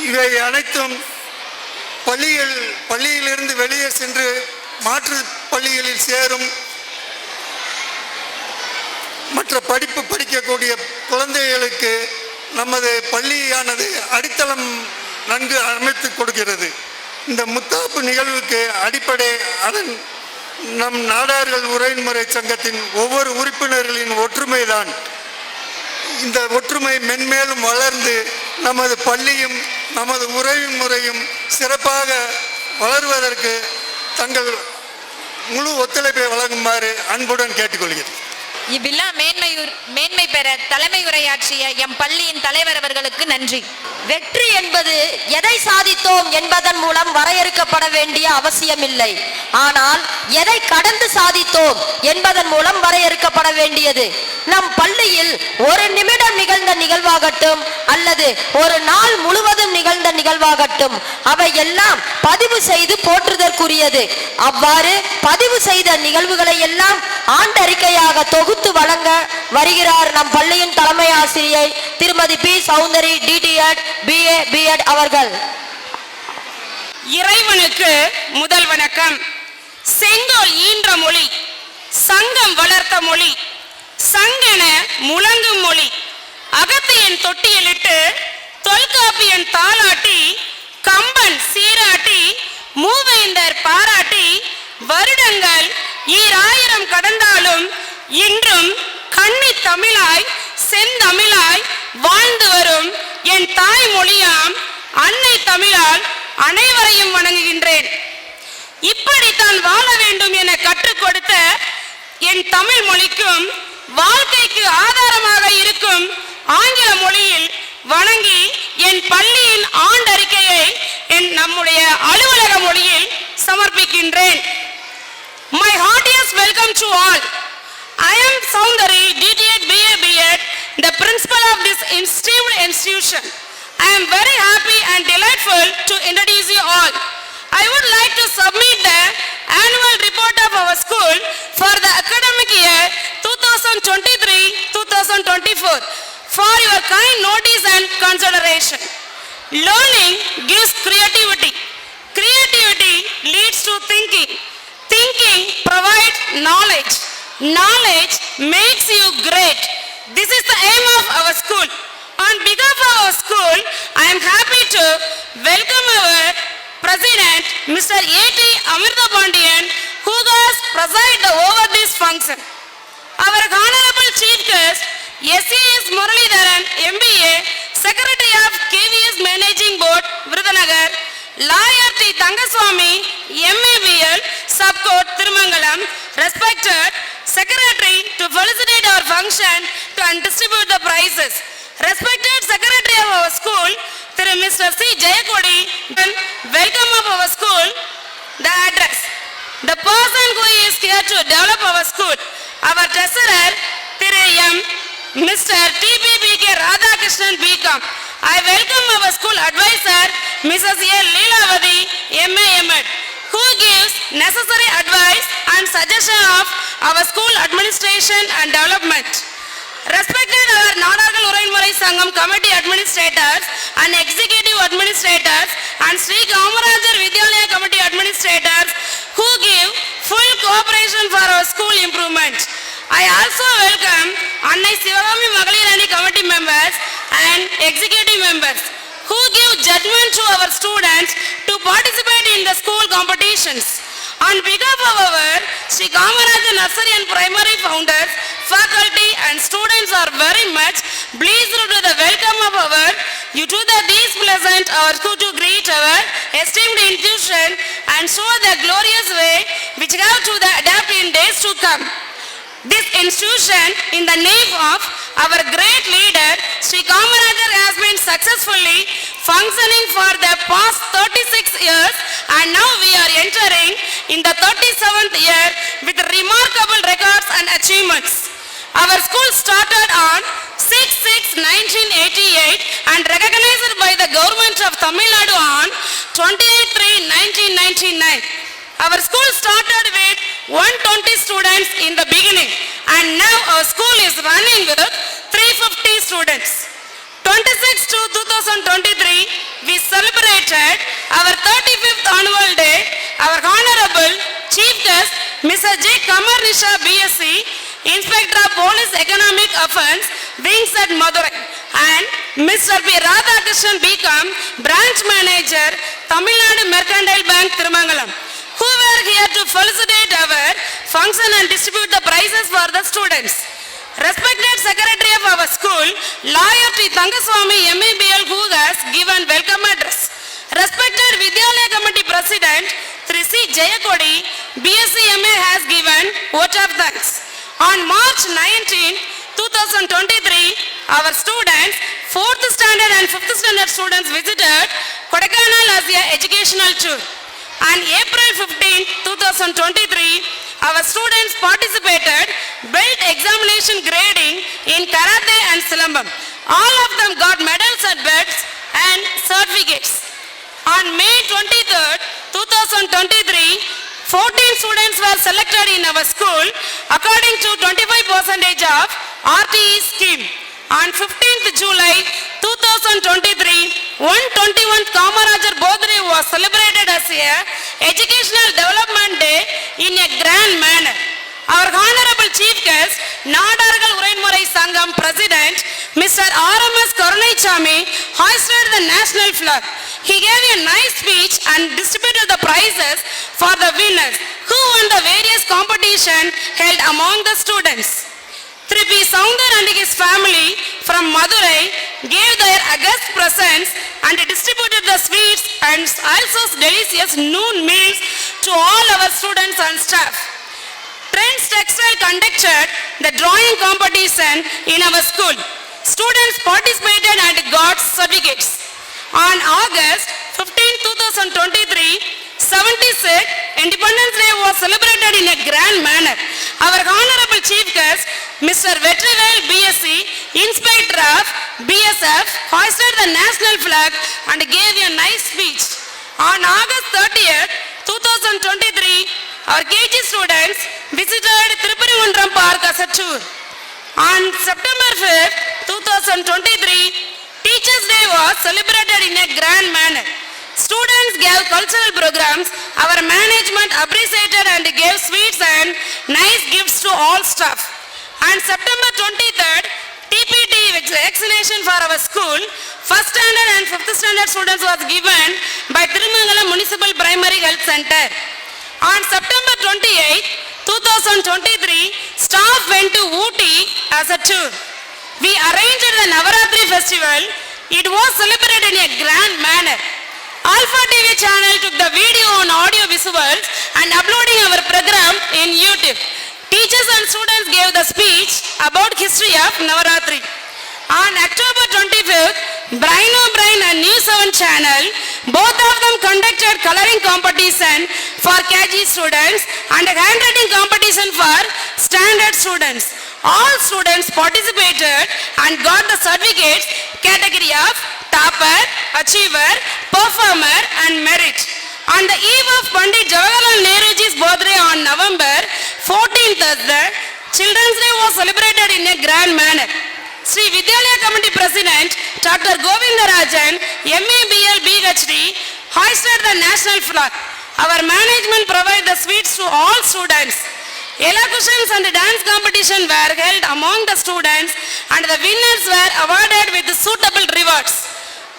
[SPEAKER 5] இவை அனைத்தும் பள்ளியிலிருந்து வெளியே சென்று மாற்று பள்ளிகளில் சேரும் மற்ற படிப்பு படிக்கக்கூடிய குழந்தைகளுக்கு நமது பள்ளியானது அடித்தளம் நன்கு அமைத்து கொடுக்கிறது. இந்த முத்தாப்பு நிகழ்வுக்கு அடிப்படை அதன் நம் நாடார்கள் உறவின்முறை சங்கத்தின் ஒவ்வொரு உறுப்பினர்களின் ஒற்றுமைதான். இந்த ஒற்றுமை மென்மேலும் வளர்ந்து நமது பள்ளியும் நமது உறவின் முறையும் சிறப்பாக வளர்வதற்கு தங்கள் முழு ஒத்துழைப்பை வழங்குமாறு அன்புடன் கேட்டுக்கொள்கிறேன்.
[SPEAKER 3] இவ்விழா மேன்மை பெற தலைமை உரையாற்றிய எம் பள்ளியின் தலைவர் அவர்களுக்கு நன்றி.
[SPEAKER 2] வெற்றி என்பது எதை சாதித்தோம் என்பதன் மூலம் வரையறுக்கப்பட வேண்டிய அவசியமில்லை. ஆனால் எதை கடந்து சாதித்தோம் என்பதன் மூலம் வரையறுக்கப்பட வேண்டியது. நம் பள்ளியில் ஒரு நிமிடம் நிகழ்ந்த நிகழ்வாகட்டும் அல்லது ஒரு நாள் முழுவதும் நிகழ்ந்த நிகழ்வாகட்டும், அவை எல்லாம் பதிவு செய்து போற்றுதற்குரியது. அவ்வாறு பதிவு செய்த நிகழ்வுகளை எல்லாம் ஆண்டறிக்கையாக தொகுத்து வழங்க வருகிறார் நம் பள்ளியின் தலைமை ஆசிரியை திருமதி B Soundari DTEd BA B.Ed அவர்கள்.
[SPEAKER 6] இறைவனுக்கு முதல் வணக்கம். செங்கோல் ஈன்ற மொழி, சங்கம் வளர்த்த மொழி, சங்கென முழங்கும் மொழி, அகத்தியன் தொட்டியலிட்டு தொல்காப்பியன் தாளாட்டி, கம்பன் சீராட்டி, மூவேந்தர் பாராட்டி, வருடங்கள் 2000 கடந்தாலும் இன்றும் கன்னி தமிழாய் செந்தமிழாய் வாழ்ந்து வரும் என் தாய் மொழியாம் அன்னை தமிழால் அனைவரையும் வணங்குகின்றேன். இப்படித்தான் வாழ வேண்டும் என கற்றுக் கொடுத்த என் தமிழ் மொழிக்கும் வாழ்க்கைக்கு ஆதாரமாக இருக்கும் ஆங்கில மொழியில் வணங்கி என் பள்ளியின் ஆண்டறிக்கையை நம்முடைய அலுவலக மொழியில் சமர்ப்பிக்கின்றேன். My heartiest welcome to all. I am Soundari, DTED BA B.Ed, the principal of this esteemed institution. I am very happy and delightful to introduce you all. I would like to submit the annual report of our school for the academic year 2023-2024 for your kind notice and consideration. Learning gives creativity. Creativity leads to thinking. Thinking provides knowledge. Knowledge makes you great. This is the aim of our school. On behalf of our school, I am happy to welcome our President, Mr. A.T. Amirtha Pandian, who has presided over this function. Our Honorable Chief Guest, S.C.S. Muralidharan, MBA, Secretary of KVS Managing Board, Virudhunagar, Lawyer T. Thangaswamy, MABL, Subcourt, Thirumangalam, respected Secretary to felicitate our function and distribute the prizes. Respected Secretary of our school, Mr. C. Jayakodi, welcome of our school, the address. The person who is here to develop our school, our treasurer, Mr. T.P.B.K. Radhakrishnan B.Com. I welcome our school advisor, Mrs. L. Leelavadi, MA M.Ed, who gives necessary advice and suggestion of our school administration and development. Respected our Nadagal Urainmurai Sangam committee administrators and executive administrators and Sri Kamarajar Vidyalaya committee administrators who give full cooperation for our school improvement. I also welcome Annai Sivagami Magalirani committee members and executive members who give judgment to our students to participate in the school competitions. On behalf of our Sri Kamaraja Nursery and Primary founders, faculty and students are very much pleased to the welcome of our you to the these pleasant our school to greet our esteemed institution and show the glorious way which have to the adapt in days to come. This institution in the name of our great leader Sri Kamarajar has been successfully functioning for the past 36 years and now we are entering in the 37th year with remarkable records and achievements. Our school started on 6/6/1988 and recognized by the government of Tamil Nadu on 28/3/1999. Our school started with 120 students in the beginning and now our school is running with 350 students. 26/2/2023 we celebrated our 35th annual day. Our Honorable Chief Guest Mr. J. Kamarnisha BSc, Inspector of Police Economic Offence, Wings at Madurai, and Mr. P. Radhakrishnan B.Com, Branch Manager, Tamil Nadu Mercantile Bank, Thirumangalam, who were here to felicitate our function and distribute the prizes for the students. Respected Secretary of our school, Lawyer T. Thangaswamy, MABL, who has given welcome address. Respected Vidyalaya Committee President, Sri C. Jayakodi, BSc MA, has given vote of thanks. On March 19, 2023, our students, 4th standard and 5th standard students visited Kodaikanal as a educational tour. On April 15, 2023, our students participated belt examination grading in Karate and Silambam. All of them got medals and belts and certificates. On May 23rd, 2023, 14 students were selected in our school according to 25% of RTE scheme. On 15th July 2023, 121th Kamarajar Birthday was celebrated as a Educational Development Day in a grand manner. Our Honorable Chief Guest, Nadargal Urainmurai Sangam President, Mr. RMS Karunaichami, hoisted the national flag. He gave a nice speech and distributed the prizes for the winners who won the various competitions held among the students. P. Soundar and his family from Madurai gave their august presents and distributed the sweets and also delicious noon meals to all our students and staff. Trends Textile conducted the drawing competition in our school. Students participated and got certificates. On August 15, 2023, 76th Independence Day was celebrated in a grand manner. Our Honorable Chief Guest, Mr. Vetrivel BSc, Inspector of BSF, hoisted the national flag and gave a nice speech. On August 30th, 2023, our KG students visited Tripurivandram Park as a tour. On September 5th, 2023, Teachers' Day was celebrated in a grand manner. Students gave cultural programs. Our management appreciated and gave sweets and nice gifts to all staff. On September 23rd, TPT vaccination for our school, 1st standard and 5th standard students was given by Thirumangalam Municipal Primary Health Center. On September 28, 2023, staff went to Ooty as a tour. We arranged the Navaratri festival. It was celebrated in a grand manner. Alpha TV channel took the video and audio visuals and uploading our program in YouTube. Teachers and students gave the speech about history of Navaratri. On October 25th, Brain O'Brien and News 7 channel, both of them conducted coloring competition for KG students and handwriting competition for standard students. All students participated and got the certificates category of topper, achiever, performer and merit. On the eve of Pandit Jawaharlal Nehruji's birthday on November 14th, the Children's Day was celebrated in a grand manner. Sri Vidyalaya Committee President Dr. Govindarajan, MABL BHD, hoisted the national flag. Our management provided the sweets to all students. Elocutions and dance competition were held among the students and the winners were awarded with suitable rewards.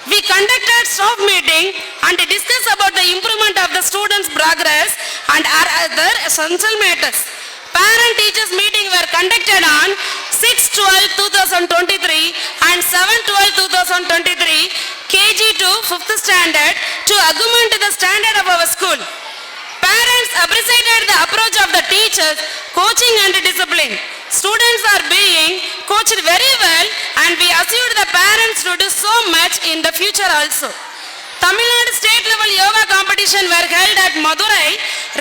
[SPEAKER 6] We conducted staff meeting and discussed about the improvement of the students' progress and other essential matters. Parent-teachers meeting were conducted on 6/12/2023 and 7/12/2023, KG to 5th standard to augment the standard of our school. Parents appreciated the approach of the teachers, coaching and discipline. Students are being coached very well and we assured the parents to do so much in the future also. Tamil Nadu state level yoga competition were held at Madurai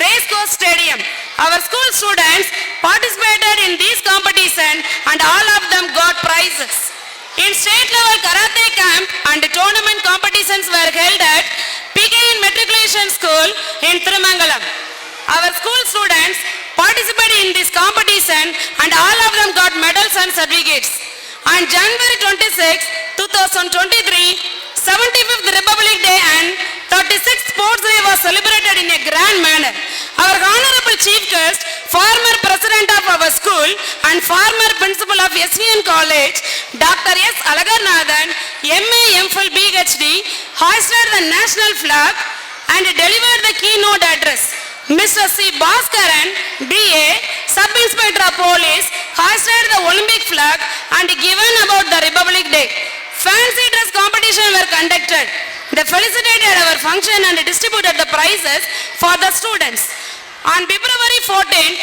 [SPEAKER 6] Racecourse Stadium. Our school students participated in this competition and all of them got prizes. In state level karate camp and tournament competitions were held at PKN Matriculation School in Thirumangalam. Our school students participated in this competition and all of them got medals and certificates. On January 26, 2023, 75th Republic Day and 36th Sports Day was celebrated in a grand manner. Our Honorable Chief Guest, former President of our school and former Principal of SVN College, Dr. S. Alagarnathan, MA MPhil BHD, hoisted the national flag and delivered the keynote address. Mr. C. Bhaskaran, DA, Sub-Inspector of Police, hoisted the Olympic flag and given about the Republic Day. Fancy dress competition were conducted. They felicitated our function and distributed the prizes for the students. On February 14,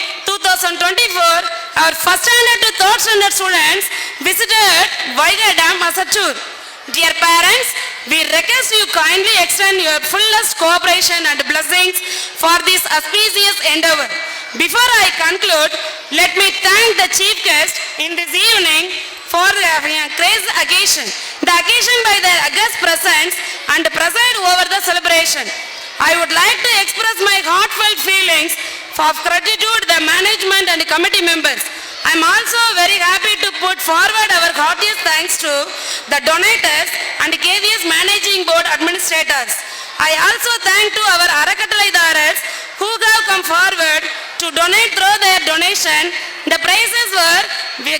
[SPEAKER 6] 2024, our first standard to third standard students visited Vaigai Dam as a tour. Dear parents, we request you kindly extend your fullest cooperation and blessings for this auspicious endeavor. Before I conclude, let me thank the chief guest in this evening for the crazy occasion. The occasion by their august presence and preside over the celebration. I would like to express my heartfelt feelings of gratitude to the management and committee members. I am also very happy to put forward our heartiest thanks to the donators and KVS Managing Board administrators. I also thank to our Arakatalaidars who have come forward to donate through their donation. The prizes were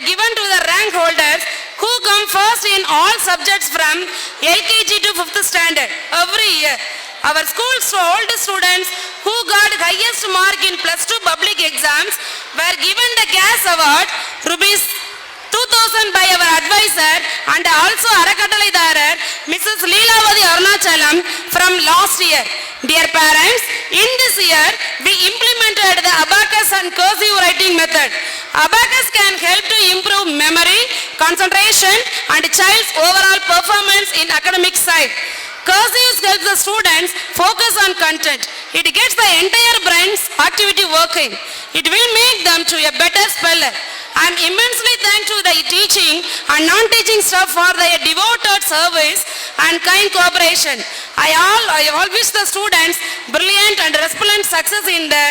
[SPEAKER 6] given to the rank holders who come first in all subjects from LKG to 5th standard every year. Our school's old students who got highest mark in +2 public exams were given the GAS award rupees 2000 by our advisor and also Arakatalaidharar Mrs. Leelavadi Arunachalam from last year. Dear parents, in this year we implemented the abacus and cursive writing method. Abacus can help to improve memory, concentration and child's overall performance in academic side. Cursive helps the students focus on content. It gets the entire brain's activity working. It will make them to a better speller. I am immensely thankful to the teaching and non-teaching staff for their devoted service and kind cooperation. I all wish the students brilliant and resplendent success in the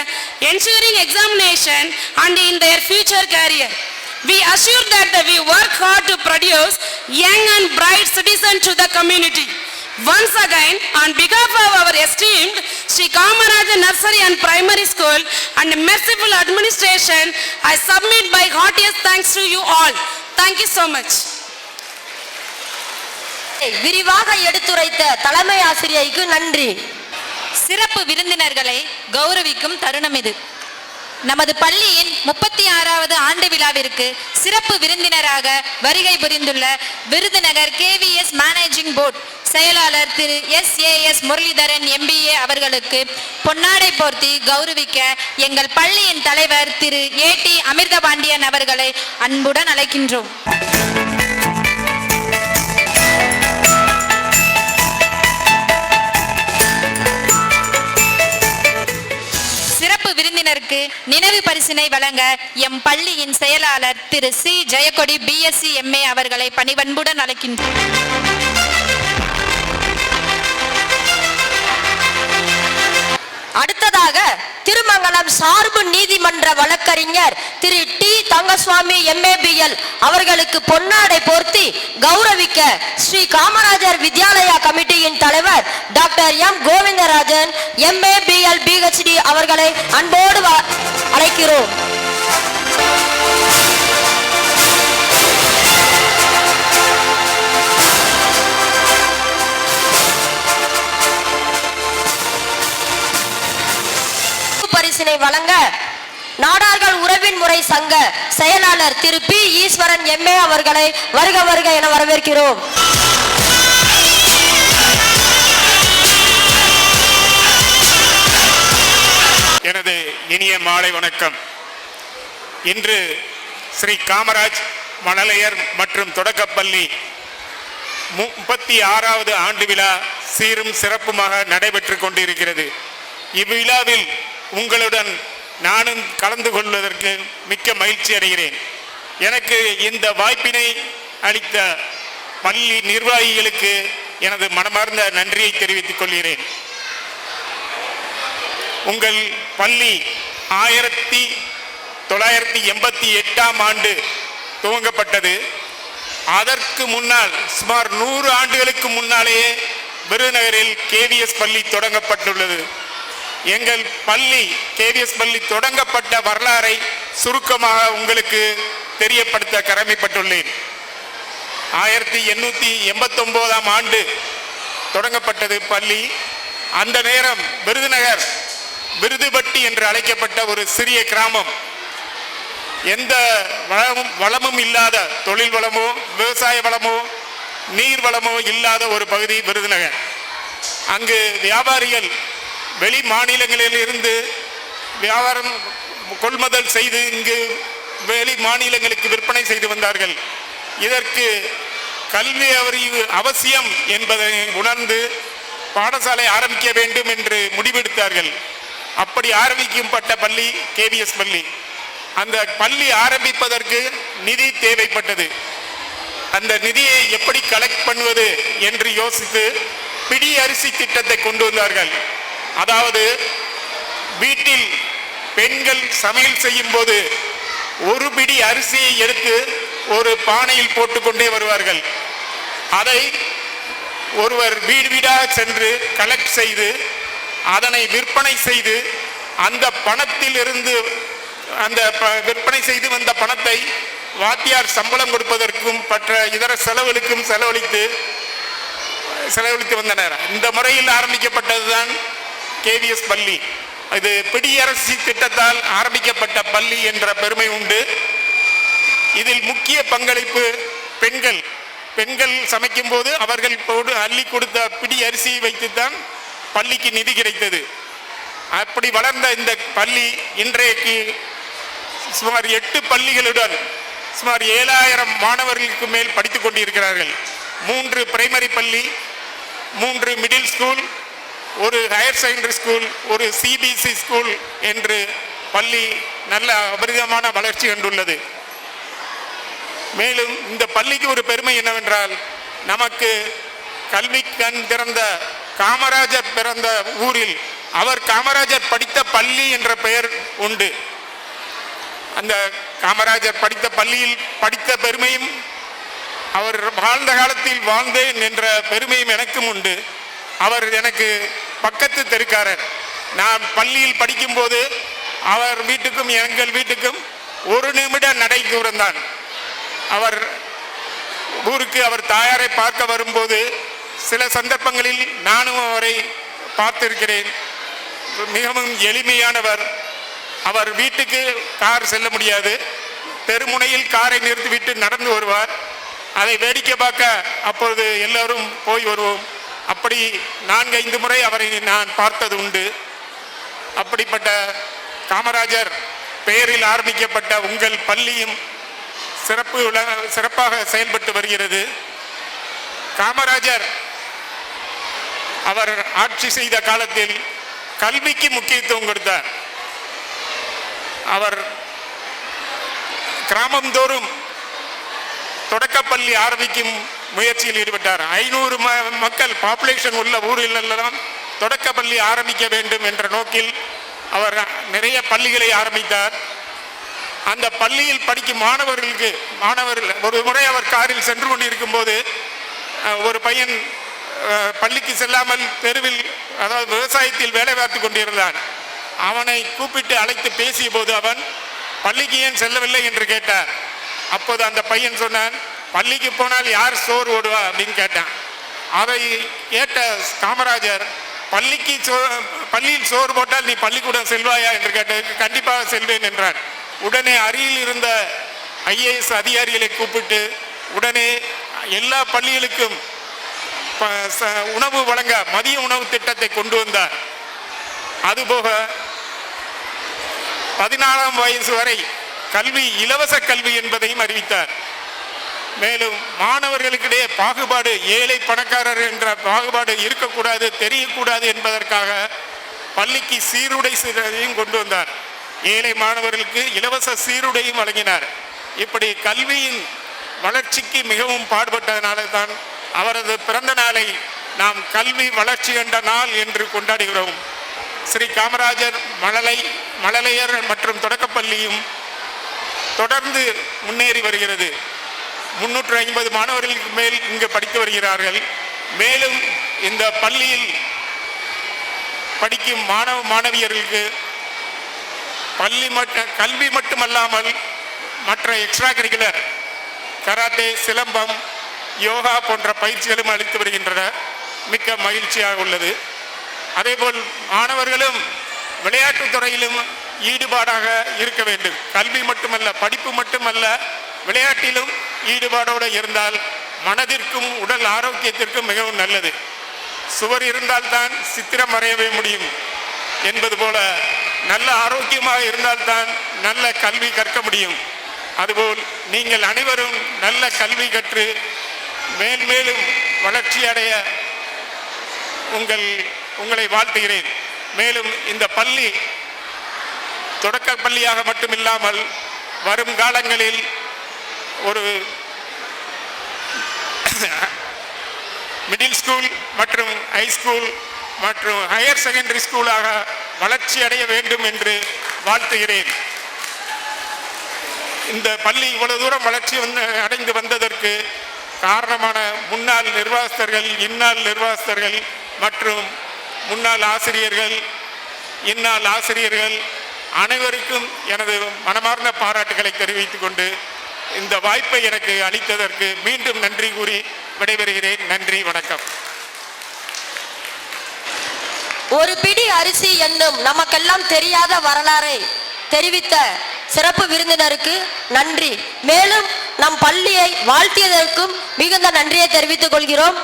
[SPEAKER 6] ensuing examination and in their future career. We assure that we work hard to produce young and bright citizens to the community. Once again, on behalf of our esteemed Sri Kamaraja Nursery and Primary School and merciful administration, I submit my heartiest thanks to you all. Thank you so much.
[SPEAKER 2] விரிவாக எடுத்துரைத்த தலைமை ஆசிரியைக்கு நன்றி.
[SPEAKER 3] சிறப்பு விருந்தினர்களை கௌரவிக்கும் தருணம் இது. நமது பள்ளியின் 36வது ஆண்டு விழாவிற்கு சிறப்பு விருந்தினராக வருகை புரிந்துள்ள விருதுநகர் KVS மேனேஜிங் போர்ட் செயலாளர் திரு SAS முரளிதரன் MBA அவர்களுக்கு பொன்னாடை போர்த்தி கௌரவிக்க எங்கள் பள்ளியின் தலைவர் திரு AT அமிர்தபாண்டியன் அவர்களை அன்புடன் அழைக்கின்றோம். சிறப்பு விருந்தினருக்கு நினைவு பரிசினை வழங்க எம் பள்ளியின் செயலாளர் திரு C ஜெயக்கொடி BSc MA அவர்களை பணிவன்புடன் அழைக்கின்றோம்.
[SPEAKER 2] அடுத்ததாக திருமங்கலம் சார்பு நீதிமன்ற வழக்கறிஞர் திரு T தங்கசுவாமி MABL அவர்களுக்கு பொன்னாடை போர்த்தி கௌரவிக்க ஸ்ரீ காமராஜர் வித்யாலயா கமிட்டியின் தலைவர் doctor M Govindarajan MABL PhD அவர்களை அன்போடு அழைக்கிறோம். பரிசினை வழங்க நாடார்கள் உறவின் முறை சங்க செயலாளர் திரு P ஈஸ்வரன் MA அவர்களை வருக வருக என வரவேற்கிறோம்.
[SPEAKER 7] எனது இனிய மாலை வணக்கம். இன்று ஸ்ரீ காமராஜ் மழலையர் மற்றும் தொடக்கப்பள்ளி 36வது ஆண்டு விழா சீரும் சிறப்புமாக நடைபெற்று கொண்டிருக்கிறது. இவ்விழாவில் உங்களுடன் நானும் கலந்து கொள்வதற்கு மிக்க மகிழ்ச்சி அடைகிறேன். எனக்கு இந்த வாய்ப்பினை அளித்த பள்ளி நிர்வாகிகளுக்கு எனது மனமார்ந்த நன்றியை தெரிவித்துக் கொள்கிறேன். உங்கள் பள்ளி 1988ஆம் ஆண்டு துவங்கப்பட்டது. அதற்கு முன்னால் சுமார் 100 ஆண்டுகளுக்கு முன்னாலேயே விருதுநகரில் KVS பள்ளி தொடங்கப்பட்டுள்ளது. எங்கள் பள்ளி KVS பள்ளி தொடங்கப்பட்ட வரலாறை சுருக்கமாக உங்களுக்கு தெரியப்படுத்த கடமைப்பட்டுள்ளேன். 1889ஆம் ஆண்டு தொடங்கப்பட்டது பள்ளி. அந்த நேரம் விருதுநகர் விருதுபட்டி என்று அழைக்கப்பட்ட ஒரு சிறிய கிராமம். எந்த வளமும் இல்லாத, தொழில் வளமோ விவசாய வளமோ நீர் வளமோ இல்லாத ஒரு பகுதி விருதுநகர். அங்கு வியாபாரிகள் வெளி மாநிலங்களில் இருந்து வியாபாரம் கொள்முதல் செய்து இங்கு வெளி மாநிலங்களுக்கு விற்பனை செய்து வந்தார்கள். இதற்கு கல்வி அறிவு அவசியம் என்பதை உணர்ந்து பாடசாலை ஆரம்பிக்க வேண்டும் என்று முடிவெடுத்தார்கள். அப்படி ஆரம்பிக்கப்பட்ட பள்ளி KVS பள்ளி. அந்த பள்ளி ஆரம்பிப்பதற்கு நிதி தேவைப்பட்டது. அந்த நிதியை எப்படி கலெக்ட் பண்ணுவது என்று யோசித்து பிடி அரிசி திட்டத்தை கொண்டு வந்தார்கள். அதாவது வீட்டில் பெண்கள் சமையல் செய்யும் போது ஒரு பிடி அரிசியை எடுத்து ஒரு பானையில் போட்டுக்கொண்டே வருவார்கள். அதை ஒருவர் வீடு வீடாக சென்று கலெக்ட் செய்து அதனை விற்பனை செய்து அந்த பணத்தில் இருந்து அந்த விற்பனை செய்து வந்த பணத்தை வாத்தியார் சம்பளம் கொடுப்பதற்கும் மற்ற இதர செலவுகளுக்கும் செலவழித்து வந்தனர். இந்த முறையில் ஆரம்பிக்கப்பட்டதுதான் KVS பள்ளி. இது பிடியரசி திட்டத்தால் ஆரம்பிக்கப்பட்ட பள்ளி என்ற பெருமை உண்டு. இதில் முக்கிய பங்களிப்பு பெண்கள் சமைக்கும் போது அவர்கள் அள்ளி கொடுத்த பிடி அரிசியை வைத்துத்தான் பள்ளிக்கு நிதி கிடைத்தது. அப்படி வளர்ந்த இந்த பள்ளி இன்றைக்கு சுமார் 8 பள்ளிகளுடன் சுமார் 7000 மாணவர்களுக்கு மேல் படித்துக் கொண்டிருக்கிறார்கள். 3 பிரைமரி பள்ளி, 3 மிடில் ஸ்கூல், ஒரு ஹையர் செகண்டரி ஸ்கூல், ஒரு CBSE ஸ்கூல் என்று பள்ளி நல்ல அபரிதமான வளர்ச்சி கண்டுள்ளது. மேலும் இந்த பள்ளிக்கு ஒரு பெருமை என்னவென்றால், நமக்கு கல்வி கண் திறந்த காமராஜர் பிறந்த ஊரில் அவர் காமராஜர் படித்த பள்ளி என்ற பெயர் உண்டு. அந்த காமராஜர் படித்த பள்ளியில் படித்த பெருமையும் அவர் வாழ்ந்த காலத்தில் வாழ்ந்தேன் என்ற பெருமையும் எனக்கும் உண்டு. அவர் எனக்கு பக்கத்து தெருக்காரர். நான் பள்ளியில் படிக்கும்போது அவர் வீட்டுக்கும் எங்கள் வீட்டுக்கும் 1 நிமிட நடை தூரம்தான். அவர் ஊருக்கு அவர் தாயாரை பார்க்க வரும்போது சில சந்தர்ப்பங்களில் நானும் அவரை பார்த்திருக்கிறேன். மிகவும் எளிமையானவர். அவர் வீட்டுக்கு கார் செல்ல முடியாது. தெருமுனையில் காரை நிறுத்திவிட்டு நடந்து வருவார். அதை வேடிக்கை பார்க்க அப்பொழுது எல்லோரும் போய் வருவோம். அப்படி 4-5 முறை அவரை நான் பார்த்தது உண்டு. அப்படிப்பட்ட காமராஜர் பெயரில் ஆரம்பிக்கப்பட்ட உங்கள் பள்ளியும் சிறப்பாக செயல்பட்டு வருகிறது. காமராஜர் அவர் ஆட்சி செய்த காலத்தில் கல்விக்கு முக்கியத்துவம் கொடுத்தார். அவர் கிராமந்தோறும் தொடக்கப்பள்ளி ஆரம்பிக்கும் முயற்சியில் ஈடுபட்டார். 500 மக்கள் பாப்புலேஷன் உள்ள ஊரிலெல்லாம் தொடக்கப்பள்ளி ஆரம்பிக்க வேண்டும் என்ற நோக்கில் அவர் நிறைய பள்ளிகளை ஆரம்பித்தார். அந்த பள்ளியில் படிக்கும் மாணவர்கள் ஒரு முறை அவர் காரில் சென்று கொண்டிருக்கும் போது ஒரு பையன் பள்ளிக்கு செல்லாமல் தெருவில், அதாவது விவசாயத்தில் வேலை பார்த்து கொண்டிருந்தான். அவனை கூப்பிட்டு அழைத்து பேசிய போது அவன் பள்ளிக்கு ஏன் செல்லவில்லை என்று கேட்டார். அப்போது அந்த பையன் சொன்னான், பள்ளிக்கு போனால் யார் சோறு ஓடுவா அப்படின்னு கேட்டான். அதை கேட்ட காமராஜர், பள்ளியில் சோறு போட்டால் நீ பள்ளிக்கூடம் செல்வாயா என்று கேட்டதுக்கு கண்டிப்பாக செல்வேன் என்றார். உடனே அருகில் இருந்த IAS அதிகாரிகளை கூப்பிட்டு உடனே எல்லா பள்ளிகளுக்கும் உணவு வழங்க மதிய உணவு திட்டத்தை கொண்டு வந்தார். அதுபோக 14ஆம் வயசு வரை கல்வி இலவச கல்வி என்பதையும் அறிவித்தார். மேலும் மாணவர்களுக்கிடையே பாகுபாடு, ஏழை பணக்காரர் என்ற பாகுபாடு இருக்கக்கூடாது, தெரியக்கூடாது என்பதற்காக பள்ளிக்கு சீருடை கொண்டு வந்தார். ஏழை மாணவர்களுக்கு இலவச சீருடையும் வழங்கினார். இப்படி கல்வியின் வளர்ச்சிக்கு மிகவும் பாடுபட்டதனால தான் அவரது பிறந்த நாளை நாம் கல்வி வளர்ச்சி கண்ட நாள் என்று கொண்டாடுகிறோம். ஸ்ரீ காமராஜர் மழலையர் மற்றும் தொடக்கப்பள்ளியும் தொடர்ந்து முன்னேறி வருகிறது. 350 மாணவர்களுக்கு மேல் இங்கு படித்து வருகிறார்கள். மேலும் இந்த பள்ளியில் படிக்கும் மாணவியர்களுக்கு கல்வி மட்டுமல்லாமல் மற்ற extra curricular karate, silambam, yoga போன்ற பயிற்சிகளும் அளித்து வருகின்றன. மிக்க மகிழ்ச்சியாக உள்ளது. அதேபோல் மாணவர்களும் விளையாட்டுத் துறையிலும் ஈடுபாடாக இருக்க வேண்டும். கல்வி மட்டுமல்ல, படிப்பு மட்டுமல்ல, விளையாட்டிலும் ஈடுபாடோடு இருந்தால் மனதிற்கும் உடல் ஆரோக்கியத்திற்கும் மிகவும் நல்லது. சுவர் இருந்தால்தான் சித்திரம் வரையவே முடியும் என்பது போல நல்ல ஆரோக்கியமாக இருந்தால்தான் நல்ல கல்வி கற்க முடியும். அதுபோல் நீங்கள் அனைவரும் நல்ல கல்வி கற்று மேன்மேலும் வளர்ச்சி அடைய உங்களை வாழ்த்துகிறேன். மேலும் இந்த பள்ளி தொடக்க பள்ளியாக மட்டுமில்லாமல் வரும் காலங்களில் ஒரு மிடில் ஸ்கூல் மற்றும் ஹைஸ்கூல் மற்றும் ஹையர் செகண்டரி ஸ்கூலாக வளர்ச்சி அடைய வேண்டும் என்று வாழ்த்துகிறேன். இந்த பள்ளி இவ்வளவு தூரம் வளர்ச்சி அடைந்து வந்ததற்கு காரணமான முன்னாள் நிர்வாகஸ்தர்கள், இந்நாள் நிர்வாகஸ்தர்கள் மற்றும் முன்னாள் ஆசிரியர்கள், இந்நாள் ஆசிரியர்கள் அனைவருக்கும் எனது மனமார்ந்த பாராட்டுகளை தெரிவித்துக் கொண்டு இந்த வாய்ப்பை எனக்கு அளித்ததற்கு மீண்டும் நன்றி கூறி விடைபெறுகிறேன். நன்றி, வணக்கம்.
[SPEAKER 2] ஒரு பிடி அரிசி என்னும் நமக்கெல்லாம் தெரியாத வரலாறை தெரிவித்த சிறப்பு விருந்தினருக்கு நன்றி. மேலும் நம் பள்ளியை வாழ்த்தியதற்கும் மிகுந்த நன்றியை தெரிவித்துக் கொள்கிறோம்.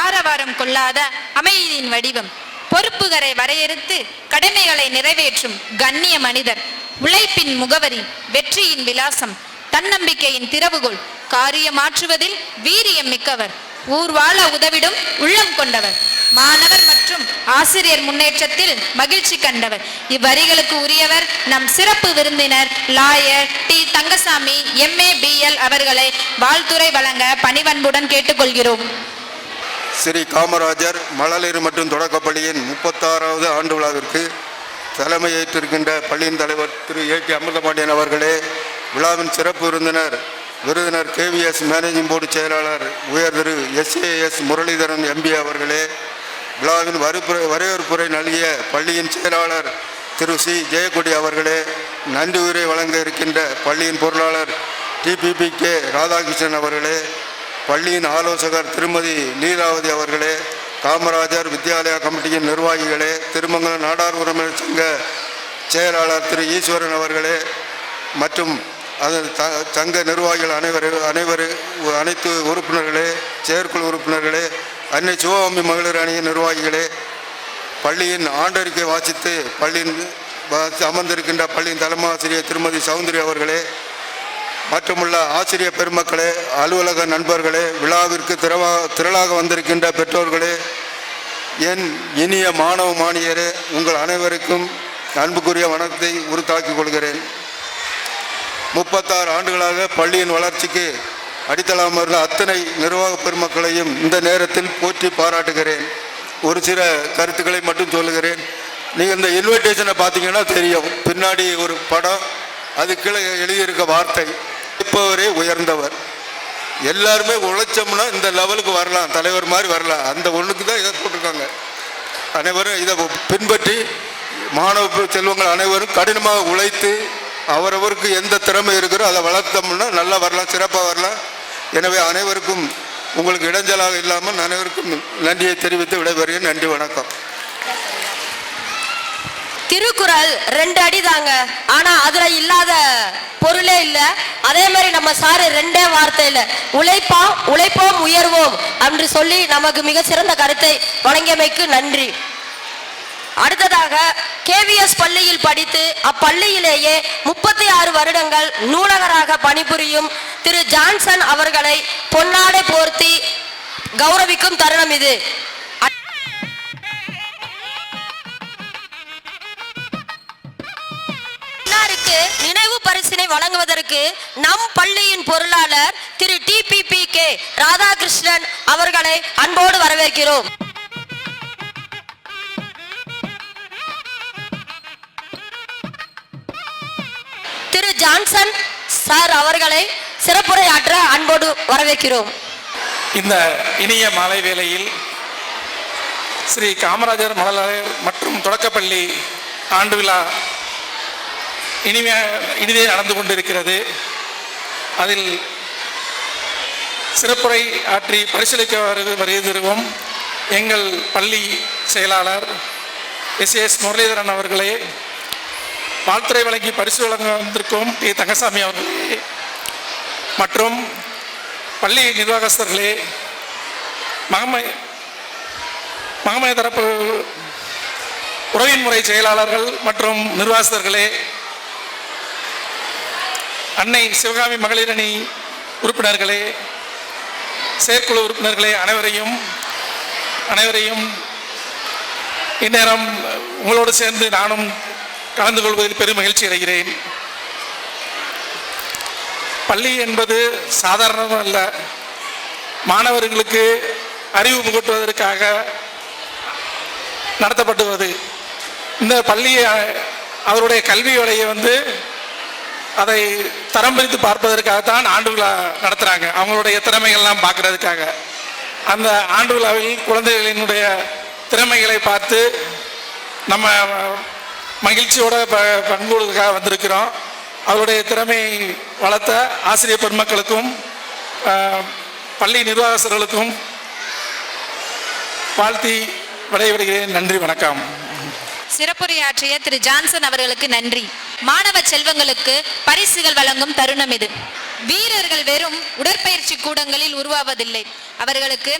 [SPEAKER 3] ஆரவாரம் கொள்ளாத அமைதியின் வடிவம், பொறுப்புகளை வரையறுத்து கடமைகளை நிறைவேற்றும் கண்ணிய மனிதர், உழைப்பின் முகவரி, வெற்றியின் விலாசம், தன்னம்பிக்கையின் திறவுகோல், காரியமாற்றுவதில் வீரியம் மிக்கவர், ஊர் வாழ உதவிடும் உள்ளம் கொண்டவர், மாணவர் மற்றும் ஆசிரியர் முன்னேற்றத்தில் மகிழ்ச்சி கண்டவர். இவ்வரிகளுக்கு உரியவர் நம் சிறப்பு விருந்தினர் lawyer T. Thangasamy MA BL அவர்களை வாழ்த்துரை வழங்க பணிவன்புடன் கேட்டுக்கொள்கிறோம்.
[SPEAKER 8] ஸ்ரீ காமராஜர் மழலையர் மற்றும் தொடக்கப்பள்ளியின் 36வது ஆண்டு விழாவிற்கு தலைமையேற்றிருக்கின்ற பள்ளியின் தலைவர் திரு A.K. அமிர்தபாண்டியன் அவர்களே, விழாவின் சிறப்பு விருந்தினர் KVS மேனேஜிங் போர்டு செயலாளர் உயர் திரு SAS முரளிதரன் MB அவர்களே, விழாவின் வரவேற்புரை நல்கிய பள்ளியின் செயலாளர் திரு C. ஜெயக்கொடி அவர்களே, நன்றி உரை வழங்க இருக்கின்ற பள்ளியின் பொருளாளர் TPPK ராதாகிருஷ்ணன் அவர்களே, பள்ளியின் ஆலோசகர் திருமதி லீலாவதி அவர்களே, காமராஜர் வித்யாலயா கமிட்டியின் நிர்வாகிகளே, திருமங்கலம் நாடார் உறவினர் சங்க செயலாளர் திரு ஈஸ்வரன் அவர்களே மற்றும் அதன் சங்க நிர்வாகிகள் அனைத்து உறுப்பினர்களே, செயற்குழு உறுப்பினர்களே, அன்னை சிவகாமி மகளிர் அணியின் நிர்வாகிகளே, பள்ளியின் ஆண்டறிக்கை வாசித்து பள்ளியின் அமர்ந்திருக்கின்ற பள்ளியின் தலைமை ஆசிரியர் திருமதி சௌந்தரி அவர்களே, மற்றுமுள்ள ஆசிரியர் பெருமக்களே, அலுவலக நண்பர்களே, விழாவிற்கு திரளாக வந்திருக்கின்ற பெற்றோர்களே, என் இனிய மாணவ மாணியரே, உங்கள் அனைவருக்கும் அன்புக்குரிய வணக்கத்தை உறுத்தாக்கிக் கொள்கிறேன். 36 ஆண்டுகளாக பள்ளியின் வளர்ச்சிக்கு அடித்தளமாக இருந்த அத்தனை நிர்வாக பெருமக்களையும் இந்த நேரத்தில் போற்றி பாராட்டுகிறேன். ஒரு சில கருத்துக்களை மட்டும் சொல்லுகிறேன். நீங்கள் இந்த இன்விடேஷனை பார்த்தீங்கன்னா தெரியும், பின்னாடி ஒரு படம், அது கீழே எழுதியிருக்க வார்த்தை, இப்பவரே உயர்ந்தவர். எல்லாருமே உழைச்சோம்னா இந்த லெவலுக்கு வரலாம், தலைவர் மாதிரி வரலாம். அந்த ஒன்றுக்கு தான் இதை போட்டிருக்காங்க. அனைவரும் இதை பின்பற்றி மாணவ செல்வங்கள் அனைவரும் கடினமாக உழைத்து அவரவருக்கு எந்த திறமை இருக்கிறோ அதை வளர்த்தோம்னா நல்லா வரலாம், சிறப்பாக வரலாம். எனவே அனைவருக்கும் உங்களுக்கு இடைஞ்சலாக இல்லாமல் அனைவருக்கும் நன்றியை தெரிவித்து விடைபெறுகிறேன். நன்றி, வணக்கம்.
[SPEAKER 2] திருக்குறள் 2 அடி தாங்க, ஆனா அதுல இல்லாத பொருளே இல்ல. அதே மாதிரி நம்ம சாரு 2 வார்த்தையில உழைப்போம் உயர்வோம் என்று சொல்லி நமக்கு மிக சிறந்த கருத்தை வழங்கியமைக்கு நன்றி. அடுத்ததாக KVS பள்ளியில் படித்து அப்பள்ளியிலேயே 36 வருடங்கள் நூலகராக பணிபுரியும் திரு ஜான்சன் அவர்களை பொன்னாடை போர்த்தி கௌரவிக்கும் தருணம் இது. நினைவு பரிசினை வழங்குவதற்கு நம் பள்ளியின் பொருளாளர் திரு TPPK ராதாகிருஷ்ணன் அவர்களை அன்போடு வரவேற்கிறோம். திரு ஜான்சன் சார் அவர்களை சிறப்புரையாற்ற அன்போடு வரவேற்கிறோம்.
[SPEAKER 9] இந்த இனிய மாலை வேளையில் ஸ்ரீ காமராஜர் மழலையர் மற்றும் தொடக்கப்பள்ளி ஆண்டு விழா இனிதே நடந்து கொண்டிருக்கிறது. அதில் சிறப்புரை ஆற்றி பரிசீலிக்க வருகிறோம் எங்கள் பள்ளி செயலாளர் SAS முரளிதரன் அவர்களே, வாழ்த்துறை வழங்கி பரிசு வழங்க வந்திருக்கும் T. தங்கசாமி அவர்களே மற்றும் பள்ளி நிர்வாகஸ்தர்களே, மகமைய தரப்பு உறவின் முறை செயலாளர்கள் மற்றும் நிர்வாகஸ்தர்களே, அன்னை சிவகாமி மகளிரணி உறுப்பினர்களே, செயற்குழு உறுப்பினர்களே, அனைவரையும் இந்நேரம் உங்களோடு சேர்ந்து நானும் கலந்து கொள்வதில் பெரும் மகிழ்ச்சி அடைகிறேன். பள்ளி என்பது சாதாரணம் அல்ல. மாணவர்களுக்கு அறிவு புகட்டுவதற்காக நடத்தப்படுவது. இந்த பள்ளியை அவருடைய கல்வி வலையை அதை தரம் பிரித்து பார்ப்பதற்காகத்தான் ஆண்டு விழா நடத்துகிறாங்க. அவங்களுடைய திறமைகள்லாம் பார்க்கறதுக்காக. அந்த ஆண்டு விழாவில் குழந்தைகளினுடைய திறமைகளை பார்த்து நம்ம மகிழ்ச்சியோட பங்கொடுக்காக வந்திருக்கிறோம். அவருடைய திறமையை வளர்த்த ஆசிரியர் பெருமக்களுக்கும் பள்ளி நிர்வாகஸ்தர்களுக்கும் வாழ்த்தி விடைபெறுகிறேன். நன்றி, வணக்கம்.
[SPEAKER 3] சிறப்புரையாற்றிய திரு ஜான்சன் அவர்களுக்கு நன்றி. மாணவ செல்வங்களுக்கு பரிசுகள் வழங்கும் தருணம் இது. வீரர்கள் வெறும் உடற்பயிற்சி கூடங்களில் உருவாவதில்லை. அவர்களுக்கு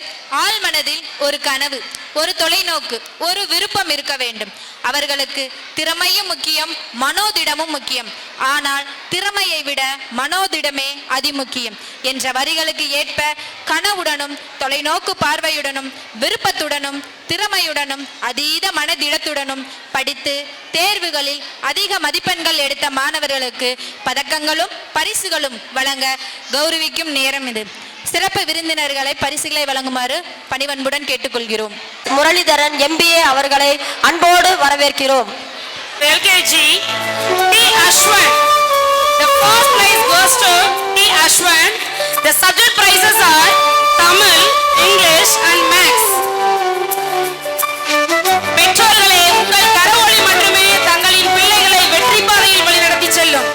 [SPEAKER 3] ஆழ்மனதில் ஒரு கனவு, ஒரு தொலைநோக்கு, ஒரு விருப்பம் இருக்க வேண்டும். அவர்களுக்கு திறமையும் முக்கியம், மனோதிடமும் முக்கியம். ஆனால் திறமையை விட மனோதிடமே அதிமுக்கியம் என்ற வரிகளுக்கு ஏற்ப கனவுடனும் தொலைநோக்கு பார்வையுடனும் விருப்பத்துடனும் திறமையுடனும் அதீத மனதிடத்துடனும் படித்து தேர்வுகளில் அதிக மதிப்பெண்கள் எடுத்த மாணவர்களுக்கு பதக்கங்களும் பரிசுகளும் வழங்க கௌரவிக்கும் நேரம் இது. சிறப்பு விருந்தினர்களை பரிசுகளை வழங்குமாறு பணிவன்புடன் கேட்டுக்கொள்கிறோம்.
[SPEAKER 2] முரளிதரன் MBA அவர்களை அன்போடு வரவேற்கிறோம்.
[SPEAKER 6] LKG T. Ashwan. The first prize goes to T. Ashwan. The subject prizes are Tamil, English and Maths. பெற்றோர்களே, உங்கள் கரவொலி மட்டுமே தங்களின் பிள்ளைகளை வெற்றி பாதையில் வழிநடத்தி செல்லும்.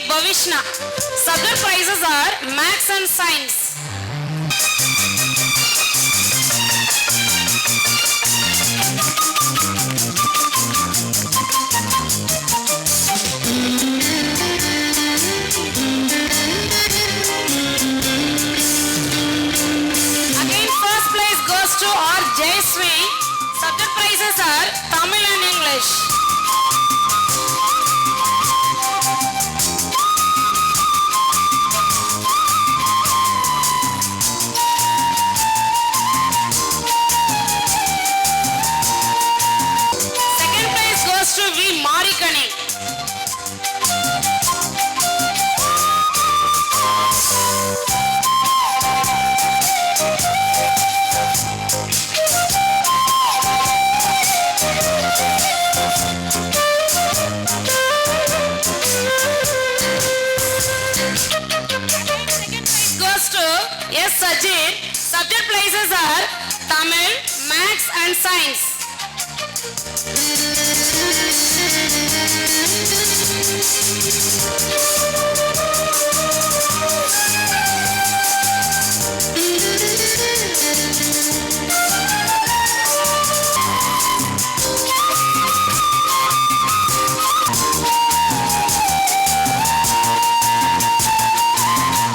[SPEAKER 6] Bhavishna. Subject prizes are Maths and Science. Again, first place goes to R. Jayaswee. Subject prizes are Tamil and English. Subject prizes are Tamil, Maths and Science.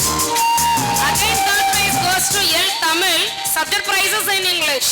[SPEAKER 6] Again, third prize goes to L. Tamil. Subject prizes in English.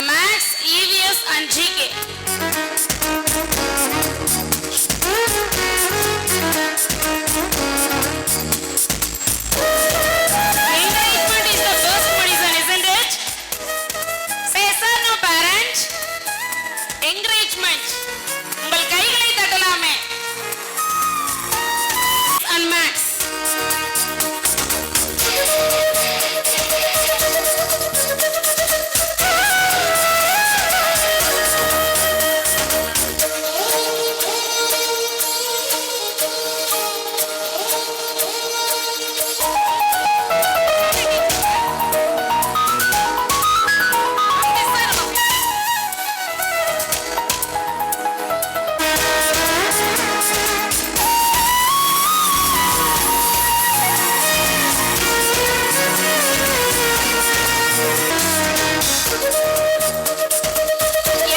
[SPEAKER 6] Maths, EVS and GK. Encouragement is the first medicine, isn't it? Say sir, no parent. Encouragement. உங்கள் கைகளை தட்டலாமே. And Maths.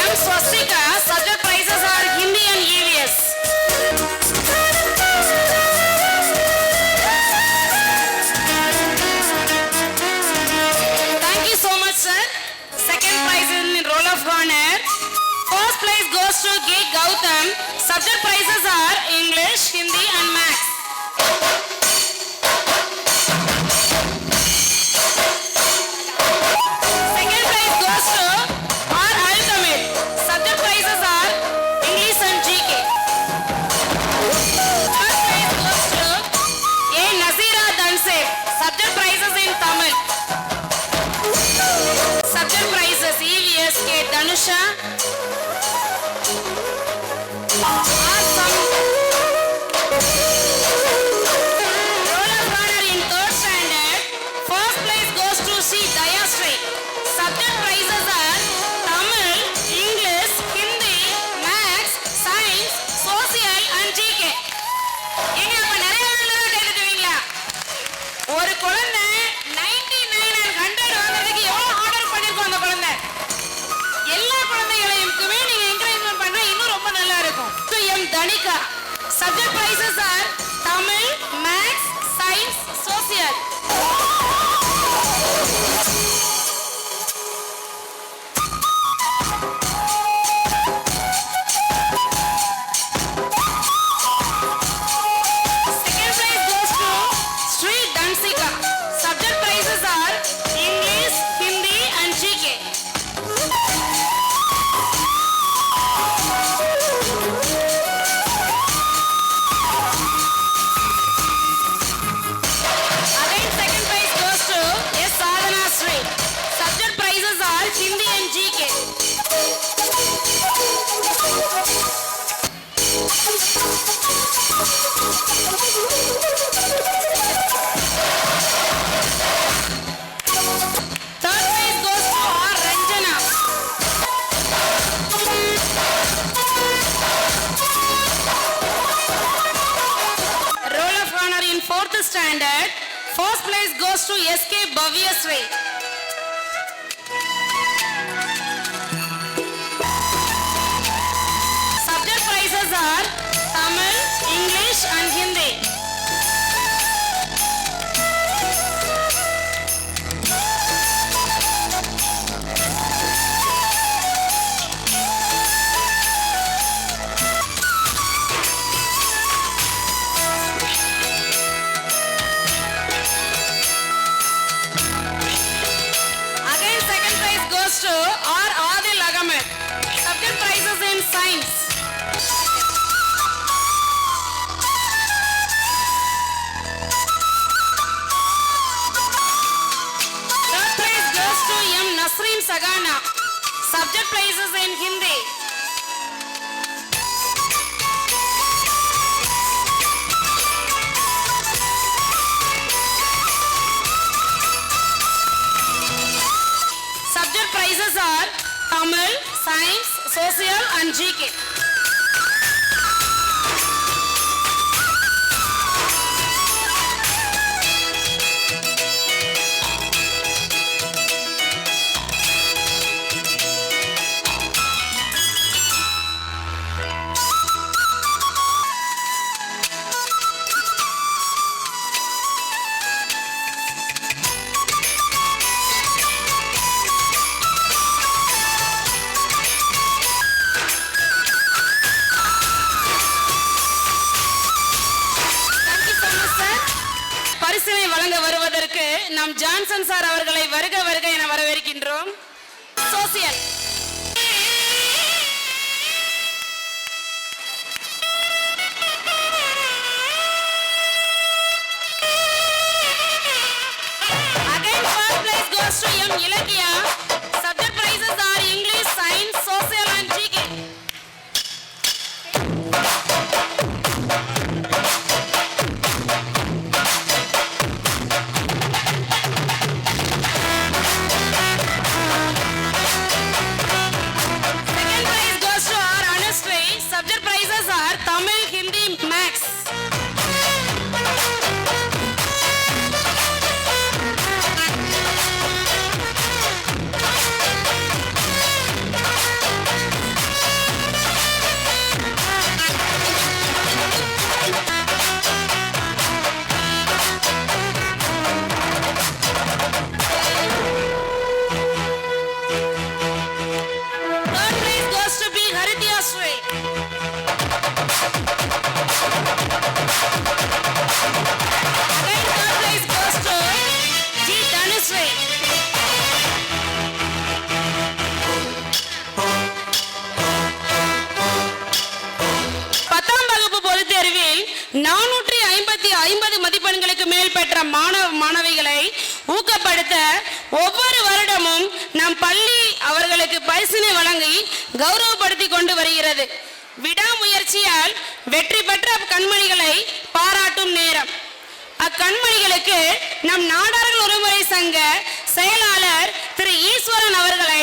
[SPEAKER 6] M. Swastika, subject prizes are Hindi and EVS. Thank you so much, sir. Second prize in Roll of Honor. First place goes to G. Gautam. Subject prizes are English, Hindi and Maths. Second prize goes to R. Altamid. Subject prizes are English and GK. Third prize goes to A. Nazira Danse. Subject prizes in Tamil. Subject prizes EVS K. Danusha. Roll of Honor in third standard. First place goes to C. Dayasri. Subject prizes are Tamil, English, Hindi, Maths, Science, Social and GK. எங்க அப்ப நிறைய பேர் கை தட்டுவீங்களா? ஒரு குழந்தை 99 and 100 வாங்குறதுக்கு எவ்வளவு order பண்ணிருக்கோம் அந்த குழந்தை. எல்லா குழந்தைகளையுமே நீங்க என்கரேஜ்மென்ட் பண்ணா இன்னும் ரொம்ப நல்லா இருக்கும். M. Danika. Subject prizes are Tamil, Maths, Science, Social. Second prize goes to Sri Dansika. Subject prizes are English, Hindi and GK. Again, second prize goes to S. Sadhana Sri. Subject prizes are Hindi and GK. Third prize goes to R. Ranjana. Roll of Honor in fourth standard. First place goes to S.K. Bhavyasri. Science, Social and GK. பரிசினை வழங்க வருவதற்கு நாம் Johnson sir அவர்களை வருக வருக என வரவேற்கின்றோம். Social again first place goes to M Ilakkiya. Subject prizes are English, Science, Social and GK. Subject prizes are Tamil, Hindi, Maths. Third place goes to B. Haritya Sri. Again, third place goes to G. Dhanusri. பத்தாம் வகுப்பு பொதுத் தேர்வில் 450 மதிப்பெண்களுக்கு மேல் பெற்ற மாணவிகளை ஊக்கப்படுத்த ஒவ்வொரு வருடமும் நம் பள்ளி அவர்களுக்கு பரிசினை வழங்கி கௌரவப்படுத்தி கொண்டு வருகிறது. விடாமுயற்சியால் வெற்றி பெற்ற கண்மணிகளை பாராட்டும் நேரம். அக்கண்மணிகளுக்கு நம் நாடார்கள் உரிமை சங்க செயலாளர் திரு ஈஸ்வரன் அவர்களை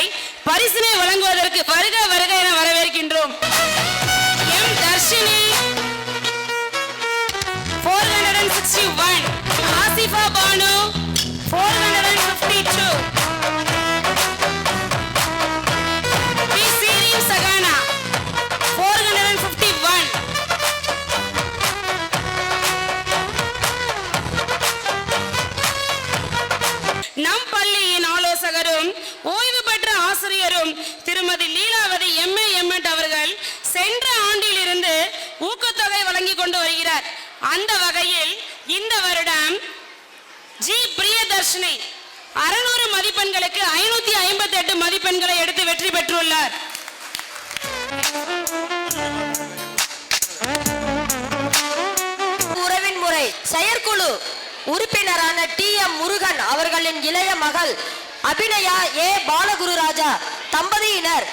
[SPEAKER 6] பரிசினை வழங்குவதற்கு வருக வருக என வரவேற்கின்றோம். எம் தர்ஷினி 461, ஆசிஃபா பானு 452, பி சீரீம் சகானா 451, நம் பள்ளியின் ஆலோசகரும் ஓய்வு பெற்ற ஆசிரியரும் திருமதி லீலாவதி MA MEd அவர்கள் சென்ற ஆண்டில் இருந்து ஊக்கத்தொகை வழங்கி கொண்டு வருகிறார். அந்த வகையில் இந்த வருடம் ஜி பிரியதர்ஷினி 600 மதிப்பெண்களுக்கு 558 மதிப்பெண்களை எடுத்து வெற்றி பெற்றுள்ளார்.
[SPEAKER 2] உறவின் முறை செயற்குழு உறுப்பினரான TM முருகன் அவர்களின் இளைய மகள் அபிநயா A பாலகுரு ராஜா தம்பதியினர்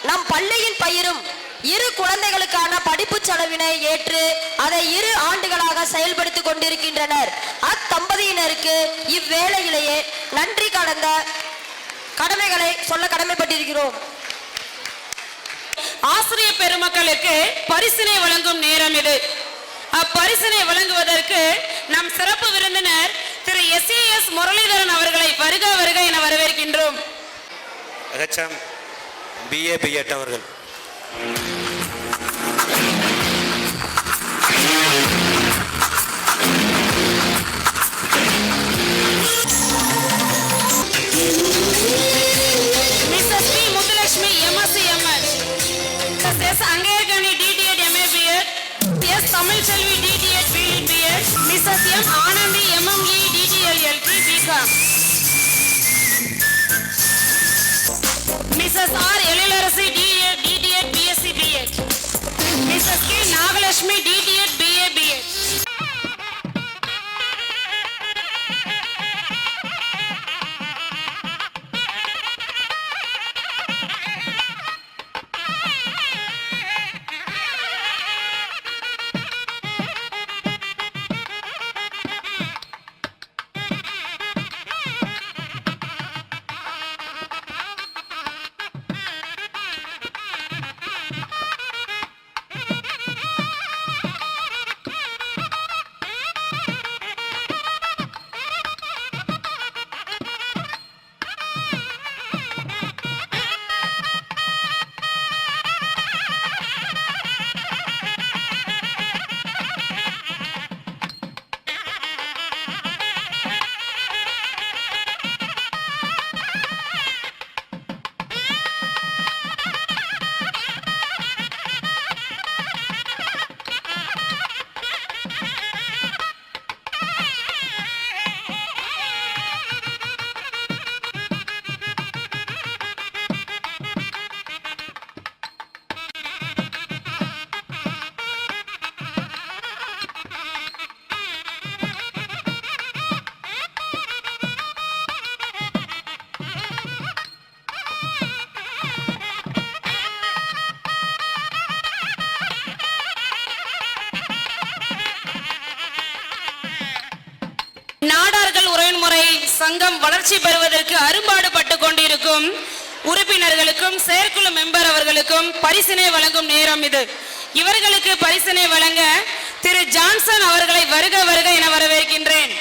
[SPEAKER 2] நம் பள்ளியில் பயிரும் 2 குழந்தைகளுக்கான படிப்பு செலவினை ஏற்று அதை 2 ஆண்டுகளாக செயல்படுத்திக் கொண்டிருக்கின்றனர். அத்தம்பதியினருக்கு இவ்வேளையிலேயே நன்றி கலந்த கடமைகளை சொல்ல கடமைப்பட்டிருக்கிறோம்.
[SPEAKER 6] ஆசிரியர் பெருமக்களுக்கு பரிசினை வழங்கும் நேரம் இது. அப்பரிசினை வழங்குவதற்கு நம் சிறப்பு விருந்தினர் திரு SAS முரளிதரன் அவர்களை வருக வருக என வரவேற்கின்றோம்.
[SPEAKER 4] HM BA BEd அவர்கள்.
[SPEAKER 6] Mrs. P. Muthulakshmi MSc MH, Mrs. Angayakani DDed MA BEd, S. Tamil Selvi DDed BEd, Mrs. M. Anandi MME DDLLT BCom, Mrs. R. Elilarasi DDed BSc BEd, Mrs. K. Nagalashmi DDed BA BEd. சங்கம் வளர்ச்சி பெறுவதற்கு அரும்பாடுபட்டு கொண்டிருக்கும் உறுப்பினர்களுக்கும் செயற்குழு member அவர்களுக்கும் பரிசினை வழங்கும் நேரம் இது. இவர்களுக்கு பரிசினை வழங்க திரு ஜான்சன் அவர்களை வருக வருக என வரவேற்கின்றேன்.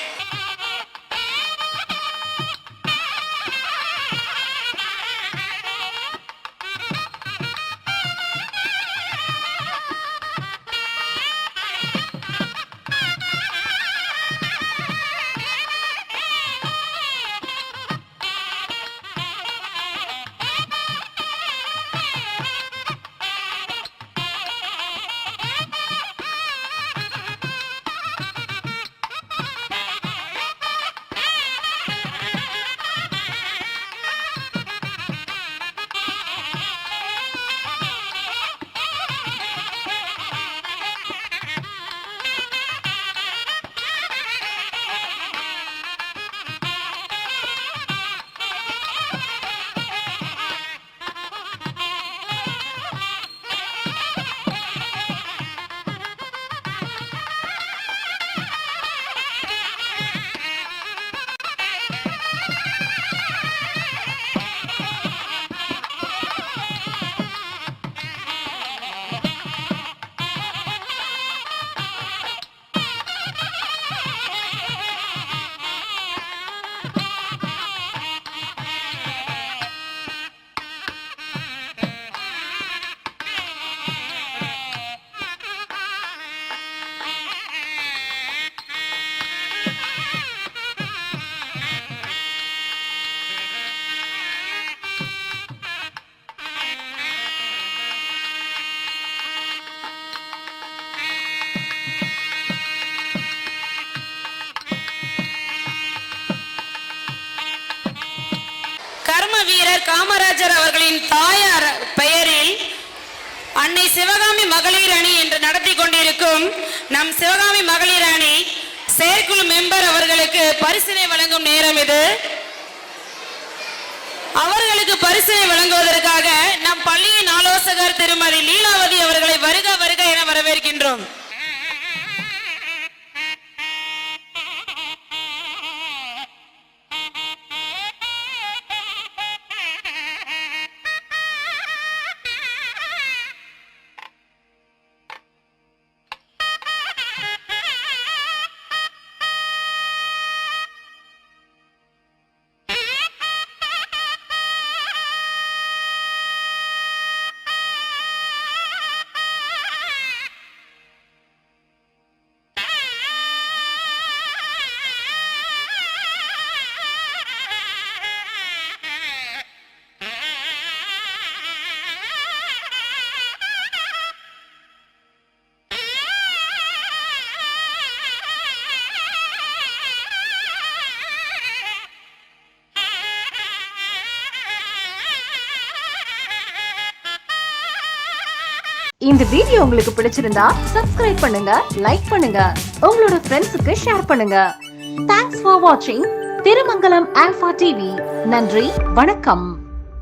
[SPEAKER 6] வீரர் காமராஜர் அவர்களின் தாயார் பெயரில் அன்னை சிவகாமி மகளிர் அணி என்று நடத்தி கொண்டிருக்கும் நம் சிவகாமி மகளிர் அணி செயற்குழு மெம்பர் அவர்களுக்கு பரிசினை வழங்கும் நேரம் இது. அவர்களுக்கு பரிசினை வழங்குவதற்காக நம் பள்ளியின் ஆலோசகர் திருமதி லீலாவதி அவர்களை வருக வருக என வரவேற்கின்றோம்.
[SPEAKER 10] இந்த வீடியோ உங்களுக்கு பிடிச்சிருந்தா சப்ஸ்கிரைப் பண்ணுங்க, லைக் பண்ணுங்க, உங்களோட ஃப்ரெண்ட்ஸுக்கு ஷேர் பண்ணுங்க. தேங்க்ஸ் ஃபார் வாட்சிங் திருமங்கலம் ஆல்பா டிவி. நன்றி, வணக்கம்.